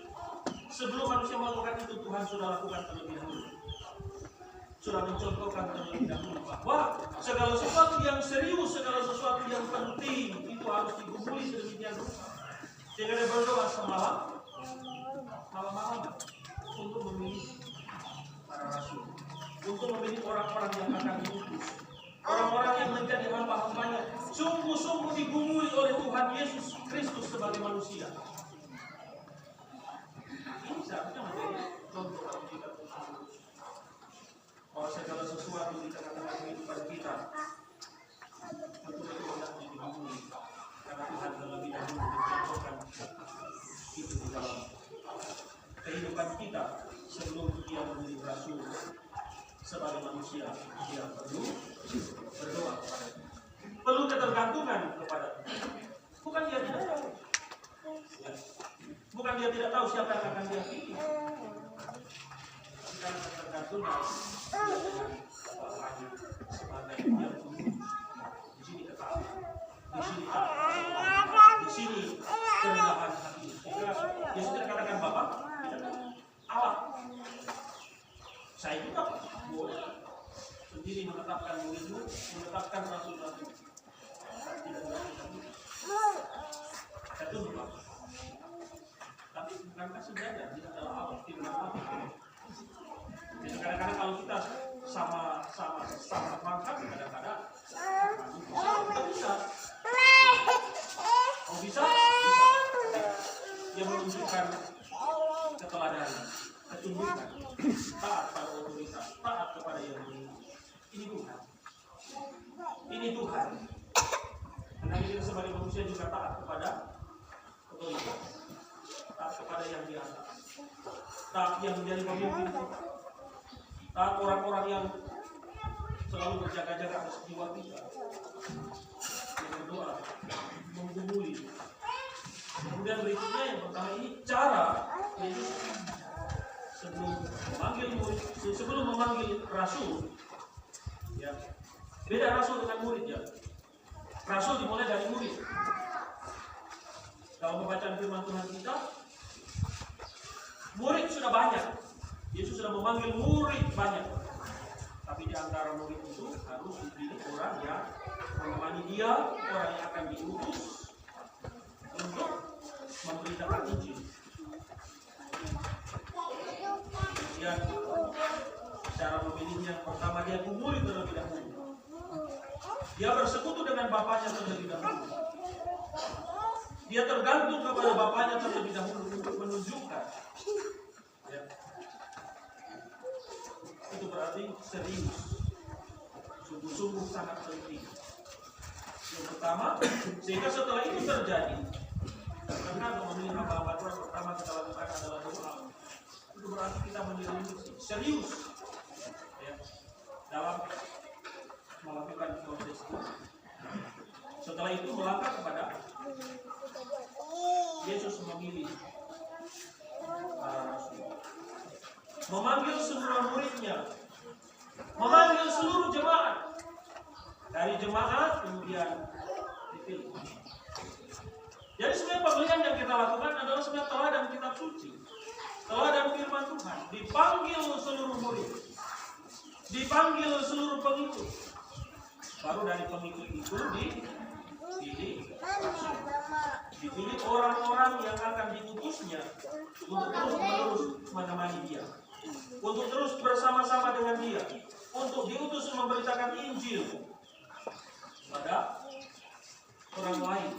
Sebelum manusia melakukan itu, Tuhan sudah lakukan terlebih dahulu. Sudah mencontohkan terlebih dahulu bahwa segala sesuatu yang serius, segala sesuatu yang penting itu harus digumuli sedemikian rupa. Sehingga dia berdoa semalam, malam-malam untuk memilih para rasul, untuk memilih orang-orang yang akan diutus, orang-orang yang menjadi hamba-hambanya, sungguh-sungguh digumuli oleh Tuhan Yesus Kristus sebagai manusia. Ini seharusnya menjadi contoh bagi kita terus. Bahwa segala sesuatu di tengah-tengah kehidupan kita betul-betul hendaknya digumuli, karena Tuhan terlebih dahulu mencontohkan itu di dalam kehidupan kita sebelum dia menjadi rasul. Sebagai manusia dia perlu berdoa kepada Tuhan, perlu ketergantungan kepada Tuhan. Bukan dia tidak tahu, ya. Bukan dia tidak tahu siapa yang akan dia pilih, karena ketergantungan dia dengan Bapaknya sebagai yang di sini ketaatan, di sini taat, di sini kerendahan hati. Yesus tidak katakan Bapa, tidak Allah. Saya juga boleh sendiri menetapkan muridmu, menetapkan rasul-rasul. Tidak berarti saya tunduk. Tapi bukankah sebenarnya di adalah Allah, firman Allah. Jadi kadang-kadang kalau kita sama mangkat, kadang-kadang bisa. Oh bisa. Dia menunjukkan keteladanan, ketundukan, taat pada otoritas, taat kepada yang ini Tuhan. Ini Tuhan. Karena kita sebagai manusia juga taat kepada otoritas, taat kepada yang di atas, taat yang menjadi pemimpin kita, taat orang-orang yang selalu berjaga-jaga atas jiwa kita, yang berdoa, menggumuli. Kemudian berikutnya yang pertama ini cara Yesus sebelum memanggil rasul, ya. Beda rasul dengan murid, ya. Rasul dimulai dari murid. Kalau membacaan firman Tuhan kita, murid sudah banyak. Yesus sudah memanggil murid banyak. Tapi di antara murid itu harus dipilih orang yang menemani dia, orang yang akan diutus untuk memberitakan Injil. Kemudian cara memilihnya, pertama dia gumuli terlebih dahulu. Dia bersekutu dengan Bapaknya terlebih dahulu. Dia tergantung kepada Bapaknya terlebih dahulu untuk menunjukkan. Ya. Itu berarti serius, sungguh-sungguh sangat penting. Yang pertama, sehingga setelah itu terjadi, karena memilih hamba-hamba Tuhan pertama kita lakukan adalah doa. Itu berarti kita menjadi serius, ya, dalam melakukan proses itu. Setelah itu melangkah kepada Yesus memilih para rasul, memanggil semua muridnya, memanggil seluruh jemaat. Dari jemaat kemudian dipilih. Jadi sebenarnya pemilihan yang kita lakukan adalah sebenarnya teladan kitab suci, teladan firman Tuhan. Dipanggil seluruh murid, dipanggil seluruh pengikut. Baru dari pengikut itu dipilih rasul, dipilih orang-orang yang akan diutusnya untuk terus-menerus menemani dia, untuk terus bersama-sama dengan dia, untuk diutus memberitakan Injil pada orang lain.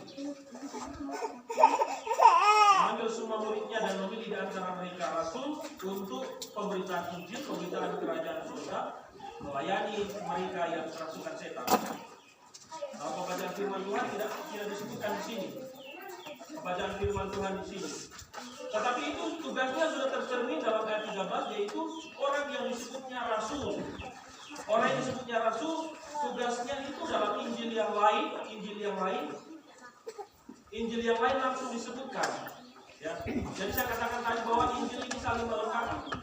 Mengambil semua muridnya dan memilih di antara mereka rasul untuk pemberitaan Injil, pemberitaan kerajaan surga, melayani mereka yang kerasukan setan. Kalau pembacaan firman Tuhan tidak disebutkan di sini. Pembacaan firman Tuhan di sini. Tetapi itu tugasnya sudah tercermin dalam ayat 13, yaitu orang yang disebutnya rasul. Orang yang disebutnya rasul, tugasnya itu dalam Injil yang lain langsung disebutkan. Ya. Jadi saya katakan tadi bahwa Injil ini saling melengkapi.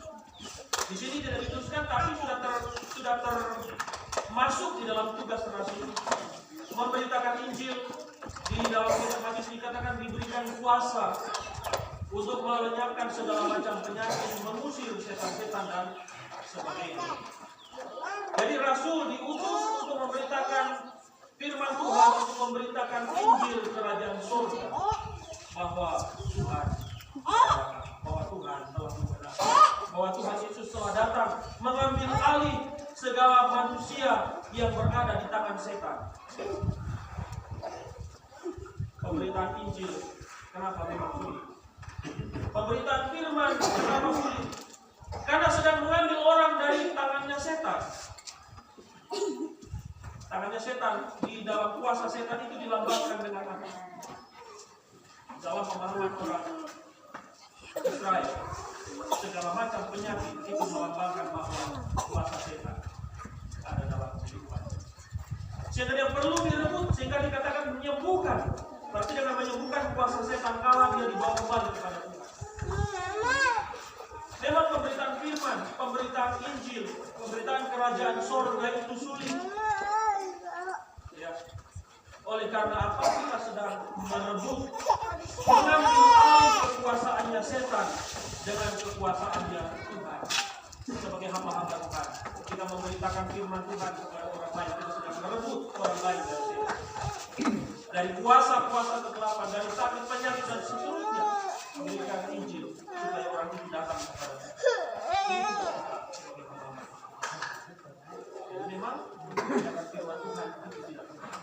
Di sini tidak dituliskan, tapi sudah termasuk di dalam tugas rasul. Memberitakan Injil, di dalam kitab hadis dikatakan diberikan kuasa untuk melenyapkan segala macam penyakit, mengusir setan-setan dan sebagainya. Jadi rasul diutus untuk memberitakan firman Tuhan, untuk memberitakan Injil kerajaan surga. bahwa Tuhan telah mengenal, bahwa Tuhan Yesus telah datang mengambil alih segala manusia yang berada di tangan setan. Pemberitaan Injil kenapa memang sulit? Pemberitaan firman kenapa sulit? Karena sedang mengambil orang dari tangannya setan. Tangannya setan, di dalam kuasa setan itu dilambangkan dengan apa? Dalam pemahaman orang Israel, segala macam penyakit itu melambangkan bahwa kuasa setan ada dalam kehidupan. Sehingga dia perlu direbut, sehingga dikatakan menyembuhkan. Berarti dengan menyembuhkan kuasa setan kalah, dia dibawa kembali kepada Tuhan. Memang pemberitaan firman, pemberitaan Injil, pemberitaan kerajaan sorga itu sulit. Ya. Oleh karena apa kita sedang merebut, mengambil alih kekuasaannya setan dengan kekuasaannya Tuhan. Sebagai hamba-hamba Tuhan, kita memberitakan firman Tuhan kepada orang lain. Kita sedang merebut orang lain dari setan, dari kuasa-kuasa kegelapan, dari sakit penyakit dan seterusnya. Memberikan Injil supaya orang itu datang kepada Tuhan. Jadi memang memberitakan firman Tuhan itu tidak mudah.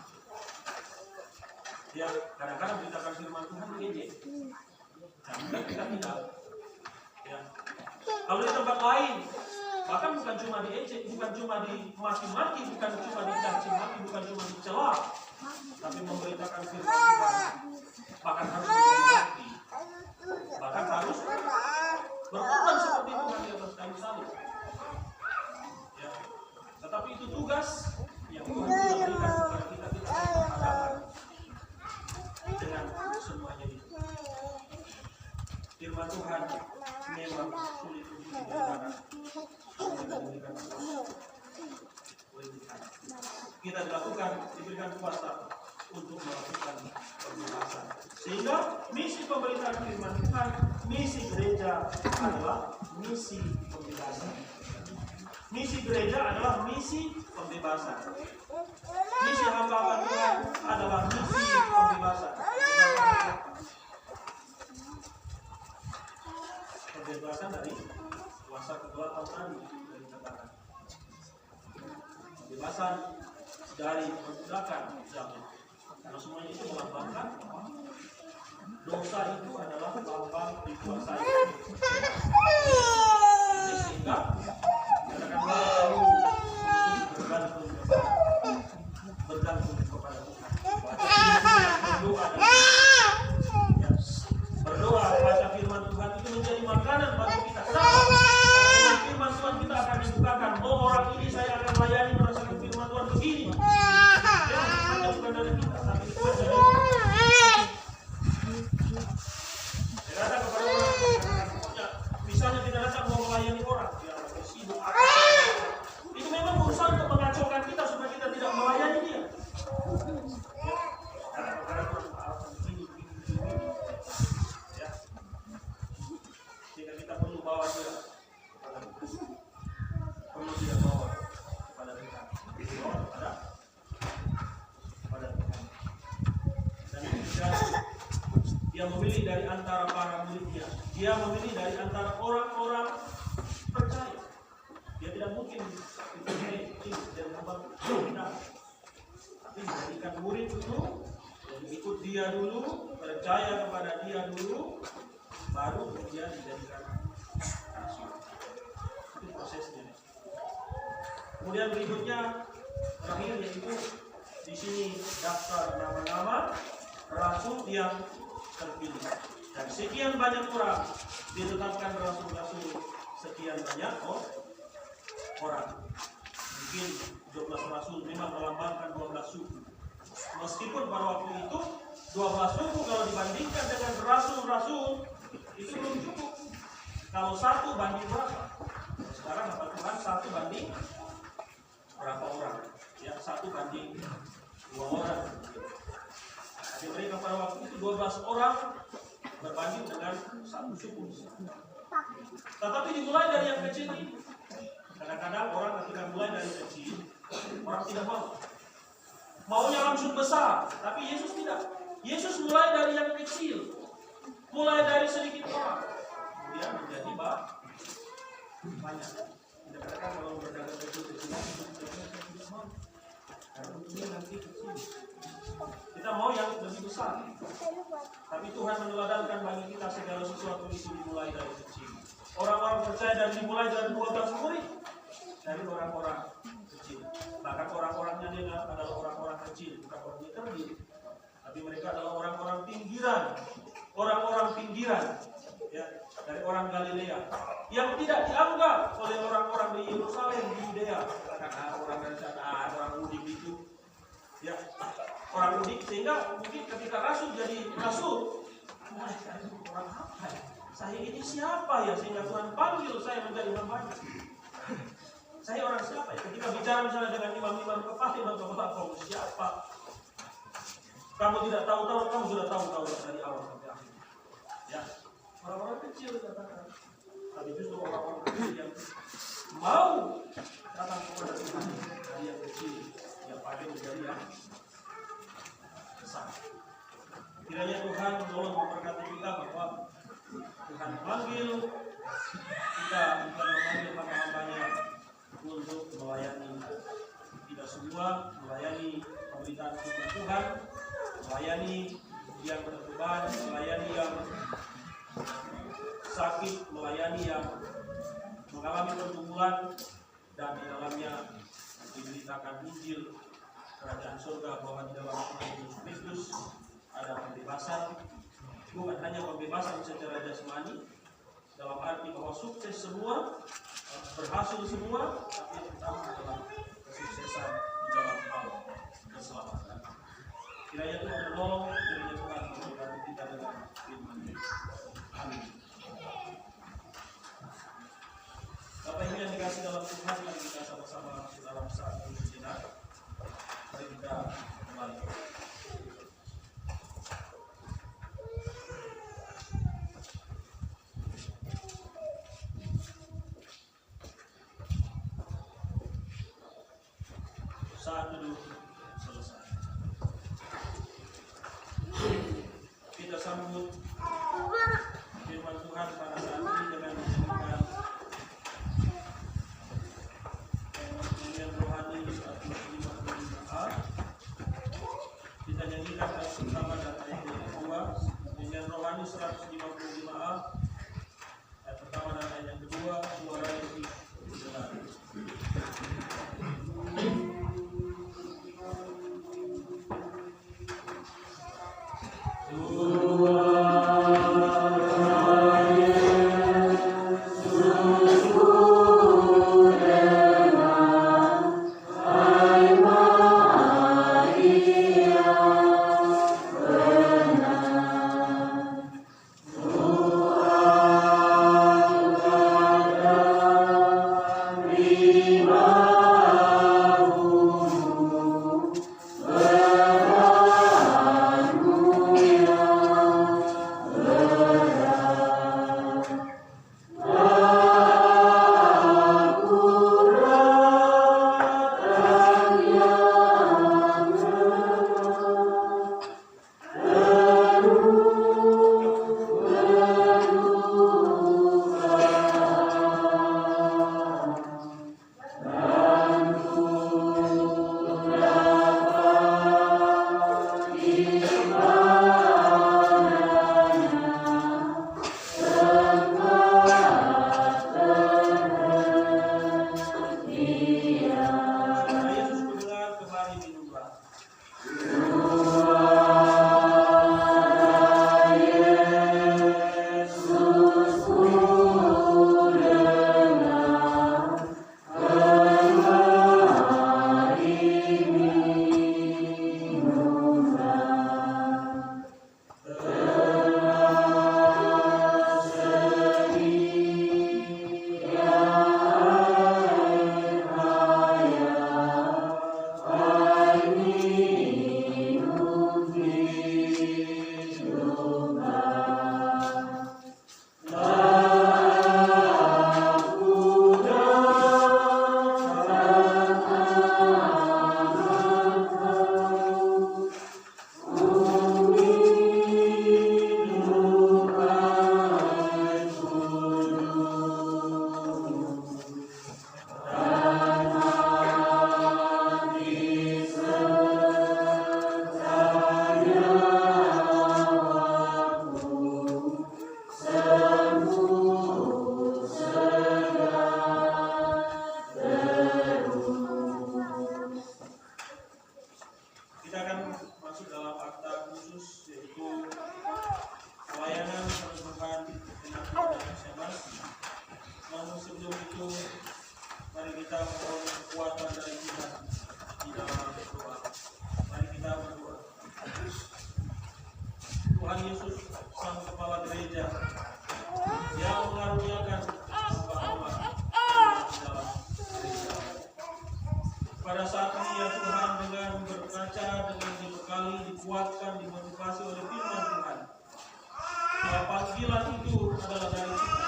Ya, kadang-kadang beritakan firman Tuhan ejek. Nah, kita tidak. Ya. Kalau di tempat lain, bahkan bukan cuma diejek, bukan cuma dimaki-maki, bukan cuma dicaci maki, bukan cuma dicela, tapi memberitakan firman Tuhan, bahkan harus dimaki, bahkan harus berkorban seperti Tuhan di atas kayu salib. Ya. Tetapi itu tugas yang Tuhan sudah berikan kepada kita berhadapan dengan semuanya itu. Firman Tuhan memang sulit untuk didengarkan. Kita diberikan kuasa untuk melakukan pembebasan. Sehingga misi pemberitaan firman Tuhan, misi gereja adalah misi pembebasan. Misi gereja adalah misi pembebasan. Misi hamba-hamba Tuhan adalah misi pembebasan. Pembebasan dari kuasa kegelapan tadi dari katakan. Pembebasan dari perbudakan zaman. Karena semuanya itu melambangkan dosa itu adalah lambang dikuasai. Sehingga katakan bergantung kepada Tuhan. Berdoa baca firman Tuhan itu menjadi makanan bagi kita. Kenapa? Karena firman Tuhan kita akan dibukakan. Oh, orang ini saya akan layani merasakan firman Tuhan begini. Ya, hanya bukan dari kita, tapi Tuhan dari kita. Tidak ada kepada orang. Ya, misalnya kita datang mau melayani orang, ya sibuk. Itu memang berusaha untuk mengacaukan kita supaya kita tidak melayani dia. Dia memilih dari antara para muridnya. Dia memilih dari antara orang-orang percaya. Dia tidak mungkin dan hamba tidak. Tapi menjadikan murid itu, ikut dia dulu, percaya kepada dia dulu, baru kemudian dijadikan rasul. Itu prosesnya. Kemudian berikutnya terakhir yaitu di sini daftar nama-nama rasul yang terpilih. Dan sekian banyak orang ditetapkan rasul-rasul sekian banyak orang. Mungkin 12 rasul memang melambangkan 12 suku. Meskipun pada waktu itu 12 suku kalau dibandingkan dengan rasul-rasul itu belum cukup. Kalau 1 banding berapa? Sekarang apa Tuhan 1 banding berapa orang? Ya 1 banding 2 orang. Jadi mereka pada waktu itu 12 orang berbanding dengan 1 suku. Tetapi dimulai dari yang kecil ini. Kadang-kadang orang ketika mulai dari kecil, orang tidak mau. Maunya langsung besar, tapi Yesus tidak. Yesus mulai dari yang kecil. Mulai dari sedikit orang, kemudian menjadi banyak. Kadang-kadang kalau berdagang kecil-kecilan tidak mau. Karena untungnya nanti kecil. Kita mau yang lebih besar. Tapi Tuhan meneladankan bagi kita segala sesuatu itu dimulai dari kecil. Orang-orang percaya dan dimulai dari 12 murid. Dari orang-orang kecil. Bahkan orang-orangnya dia adalah orang-orang kecil, bukan orang yang terdiri. Tapi mereka adalah orang-orang pinggiran. Orang-orang pinggiran. Ya, dari orang Galilea yang tidak dianggap oleh orang-orang di Yerusalem, di Yudea. Katakan orang dari sana, orang mudik itu, ya, orang mudik, sehingga mungkin ketika Rasul jadi Rasul, mereka itu orang apa ya? Saya ini siapa ya sehingga Tuhan panggil saya menjadi hamba-Nya? Saya orang siapa ya? Ketika bicara misalnya dengan imam-imam kepala, imam-imam kamu siapa? Kamu tidak tahu-tahu, kamu sudah tahu dari awal sampai akhir. Ya. Orang-orang kecil katakan, tapi justru orang-orang kecil yang mau datang kepada Tuhan dari yang kecil yang pada menjadi yang besar. Kiranya Tuhan menolong memberkati kita bahwa Tuhan memanggil kita bukan memanggil hamba-hambanya untuk melayani. Tidak semua melayani pemerintahan Tuhan, melayani yang berbeban, melayani yang sakit, melayani yang mengalami pergumulan, dan di dalamnya diberitakan Injil kerajaan surga, bahwa di dalam Tuhan Yesus Kristus ada pembebasan. Bukan hanya pembebasan secara jasmani dalam arti bahwa sukses semua, berhasil semua, tapi yang utama adalah kesuksesan di dalam hal keselamatan. Kiranya Tuhan menolong, kiranya Tuhan memberkati kita dengan firman-Nya. Amin. Bapak Ibu yang dikasih dalam Tuhan, mari kita sama-sama dalam saat ini sejenak. Mari kita kembali. Saat duduk selesai. Kita sambut firman Tuhan pada saat ini dengan menyanyikan nyanyian rohani 155A. Kita nyanyikan ayat pertama dan ayat yang kedua. Nyanyian rohani 155A, ayat pertama dan ayat yang kedua, suara yang didengar. itu, mari kita mohon kekuatan dari Tuhan di dalam berdoa. Mari kita berdoa. Tuhan Yesus, Sang Kepala Gereja, yang mengaruniakan hamba-hamba di dalam gereja. Pada saat ini ya Tuhan, dengan berkaca, dengan dibekali, dikuatkan, dimotivasi oleh firman Tuhan, bahwa panggilan itu adalah dari Tuhan,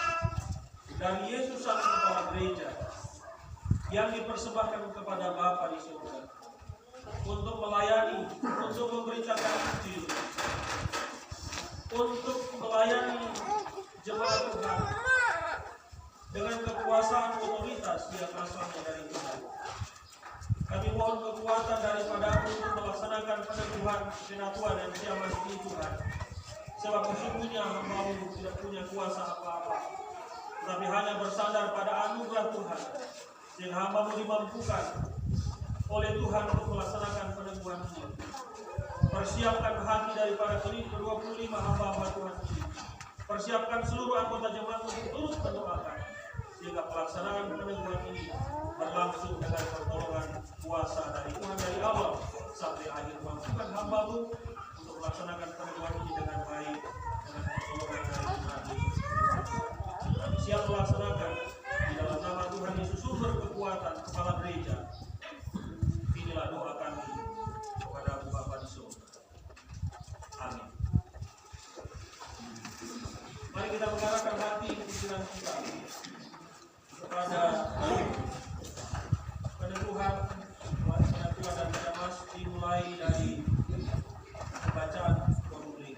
dari Yesus Sang Kepala Gereja, yang dipersembahkan kepada Bapa di surga, untuk melayani, untuk memberitakan Injil, untuk melayani jemaat Tuhan dengan kekuasaan otoritas yang asalnya dari Tuhan. Kami mohon kekuatan daripada-Mu untuk melaksanakan peneguhan, penatua dan siamas ini Tuhan. Sebab sesungguhnya hamba-Mu tidak punya kuasa apa-apa, tapi hanya bersandar pada anugerah Tuhan, yang hamba-Mu dimampukan oleh Tuhan untuk melaksanakan peneguhan ini. Persiapkan hati daripada ke-25 hamba-hamba Tuhan ini. Persiapkan seluruh anggota jemaat untuk terus mendoakan, sehingga pelaksanaan peneguhan ini berlangsung dengan pertolongan kuasa dari Tuhan dari awal sampai akhir. Mampukan hamba-Mu untuk melaksanakan peneguhan ini dengan baik, dengan pertolongan dari Tuhan Yesus. Kami siap melaksanakan di dalam nama Tuhan Yesus, sumber kekuatan Kepala Gereja. Inilah doa kami kepada Bapa di surga. Amin. Mari kita mengarahkan hati pikiran kita kepada peneguhan dan siamas, dimulai dari bacaan formulir.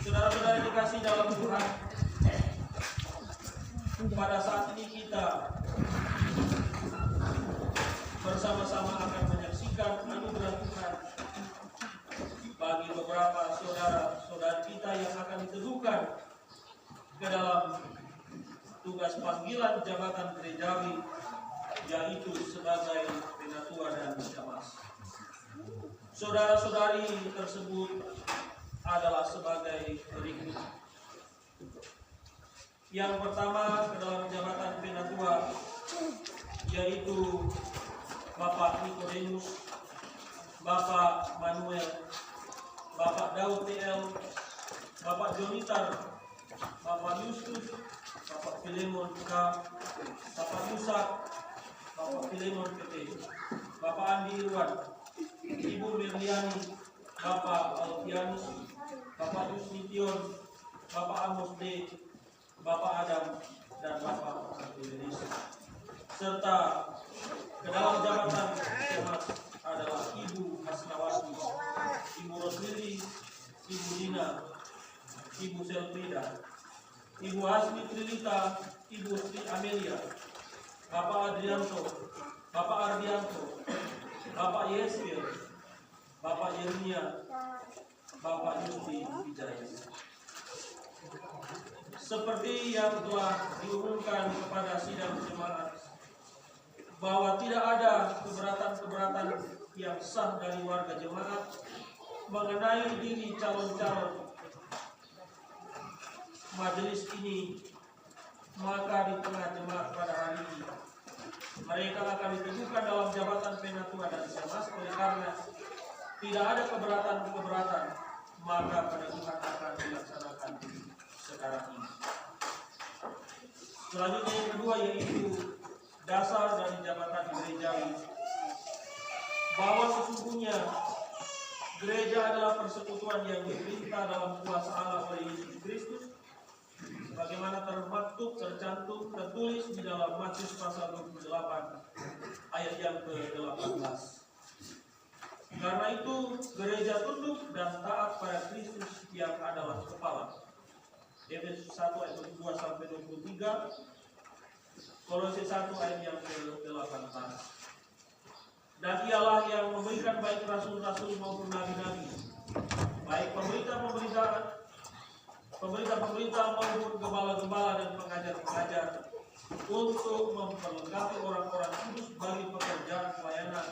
Saudara-saudara dikasih dalam Tuhan, pada saat ini kita bersama-sama akan menyaksikan anugerah Tuhan bagi beberapa saudara-saudara kita yang akan diteguhkan ke dalam tugas panggilan jabatan gerejawi, yaitu sebagai penatua dan siamas. Saudara-saudari tersebut adalah sebagai berikut. Yang pertama ke dalam jabatan penatua, yaitu Bapak Nikodemus, Bapak Manuel, Bapak Daud TL, Bapak Jonitar, Bapak Yustus, Bapak Filemon K, Bapak Yusak, Bapak Filemon PT, Bapak Andi Irwan, Ibu Mirliani, Bapak Alfianus, Bapak Yusnition, Bapak Amos D, Bapak Adam, dan Bapak Antulinis. Serta ke dalam jabatan siamas adalah Ibu Hasnawati, Ibu Rosmili, Ibu Dina, Ibu Selfrida, Ibu Asmi Trilita, Ibu Sri Amelia, Bapak Adrianto, Bapak Ardianto, Bapak Yesfir, Bapak Yeremia, Bapak Yusti Wijaya. Seperti yang telah diumumkan kepada sidang jemaat, bahwa tidak ada keberatan-keberatan yang sah dari warga jemaat mengenai diri calon-calon majelis ini, maka di tengah jemaat pada hari ini mereka akan diteguhkan dalam jabatan penatua dan siamas. Oleh karena tidak ada keberatan-keberatan, maka peneguhan akan dilaksanakan sekarang ini. Selanjutnya yang kedua, yaitu dasar dari jabatan gerejawi, bahwa sesungguhnya gereja adalah persekutuan yang diperintah dalam kuasa Allah oleh Yesus Kristus, sebagaimana termaktub, tercantum, tertulis di dalam Matius pasal 28 ayat yang ke-18. Karena itu gereja tunduk dan taat pada Kristus yang adalah kepala. Efesus 1 ayat 2 sampai 23, Kolose 1 ayat yang ke-18. Dan ialah yang memberikan baik rasul-rasul maupun nabi-nabi, baik pemerintah maupun gembala-gembala dan pengajar-pengajar, untuk memperlengkapi orang-orang kudus bagi pekerjaan pelayanan,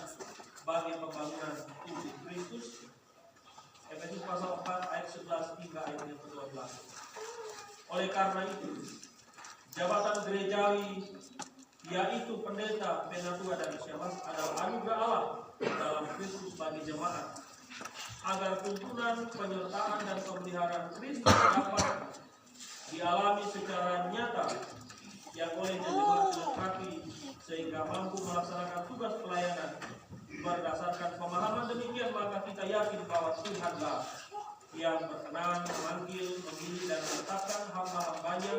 bagi pembangunan tubuh Kristus. Efesus pasal 4 ayat 11 hingga ayat yang ke-12. Oleh karena itu, Jabatan gerejawi yaitu pendeta, penatua, dan syemasi adalah anugerah Allah dalam Kristus bagi jemaat, agar tuntunan, penyertaan, dan pemeliharaan Kristus dapat dialami secara nyata yang oleh jemaat dilengkapi sehingga mampu melaksanakan tugas pelayanan. Berdasarkan pemahaman demikian, maka kita yakin bahwa Tuhanlah yang berkenan memanggil, memilih, dan menetapkan hamba-hambanya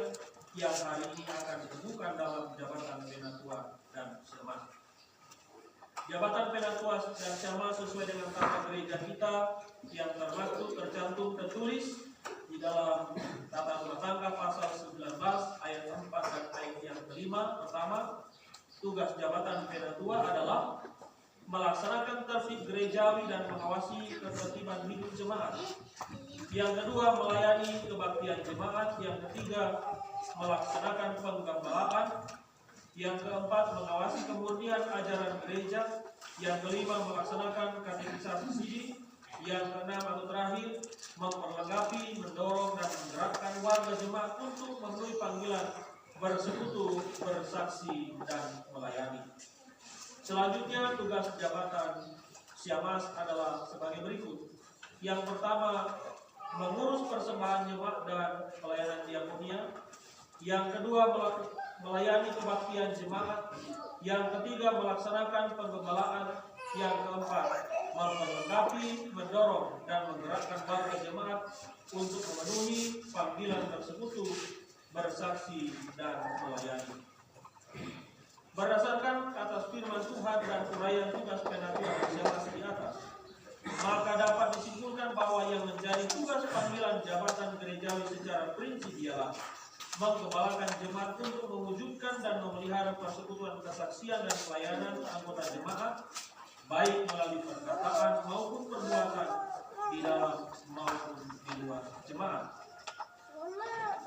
yang hari ini akan ditemukan dalam jabatan penatua dan syemasi. Jabatan penatua dan syemasi sesuai dengan tata gereja kita yang tercantum tertulis di dalam Tata Rumah Tangga pasal 19 ayat 4 dan ayat yang kelima. Pertama, tugas jabatan penatua adalah melaksanakan tertib gerejawi dan mengawasi ketertiban hidup jemaat. Yang kedua, melayani kebaktian jemaat. Yang ketiga, melaksanakan penggembalaan. Yang keempat, mengawasi kemurnian ajaran gereja. Yang kelima, melaksanakan katekisasi sidik. Yang keenam atau terakhir, memperlengkapi, mendorong, dan menggerakkan warga jemaat untuk memenuhi panggilan bersekutu, bersaksi, dan melayani. Selanjutnya, tugas jabatan syemasi adalah sebagai berikut. Yang pertama, mengurus persembahan jemaat dan pelayanan diakonia. Yang kedua, melayani kebaktian jemaat. Yang ketiga, melaksanakan penggembalaan. Yang keempat, memperlengkapi, mendorong, dan menggerakkan warga jemaat untuk memenuhi panggilan bersekutu, bersaksi, dan melayani. Berdasarkan atas firman Tuhan dan uraian tugas penatua dan syemasi di atas, maka dapat disimpulkan bahwa yang menjadi tugas panggilan jabatan gerejawi secara prinsip ialah menggembalakan jemaat untuk mewujudkan dan memelihara persekutuan, kesaksian, dan pelayanan anggota jemaat, baik melalui perkataan maupun perbuatan di dalam maupun di luar jemaat.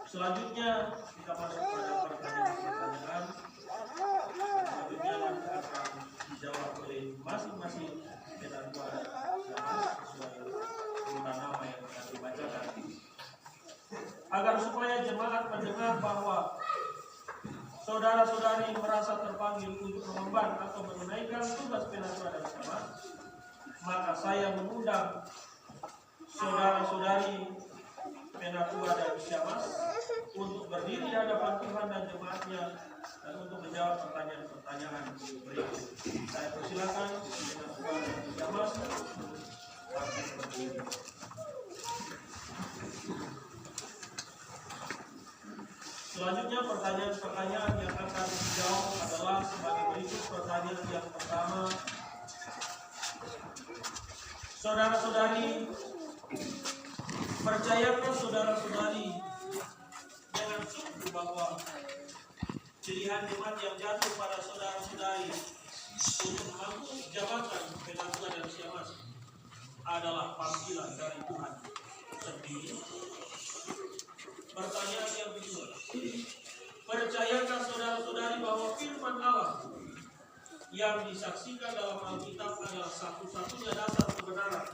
Selanjutnya kita masuk pada pertanyaan-pertanyaan. Selanjutnya nanti akan dijawab oleh masing-masing penatua sesuai urutan nama yang akan dibacakan. Agar supaya jemaat mendengar bahwa saudara-saudari merasa terpanggil untuk mengemban atau menunaikan tugas penatua dan syemasi, maka saya mengundang saudara-saudari penatua dan syemasi untuk berdiri di hadapan Tuhan dan jemaatnya dan untuk menjawab pertanyaan-pertanyaan berikut. Saya persilakan penatua dan syemasi untuk berdiri. Selanjutnya pertanyaan-pertanyaan yang akan dijawab adalah sebagai berikut. Pertanyaan yang pertama, saudara-saudari, percayakah saudara-saudari dengan sungguh bahwa pilihan jemaat yang jatuh pada saudara-saudari untuk mengambil jabatan penatua dan syemasi adalah panggilan dari Tuhan sendiri? Pertanyaan yang kedua, percayakah saudara-saudari bahwa firman Allah yang disaksikan dalam Alkitab adalah satu-satunya dasar kebenaran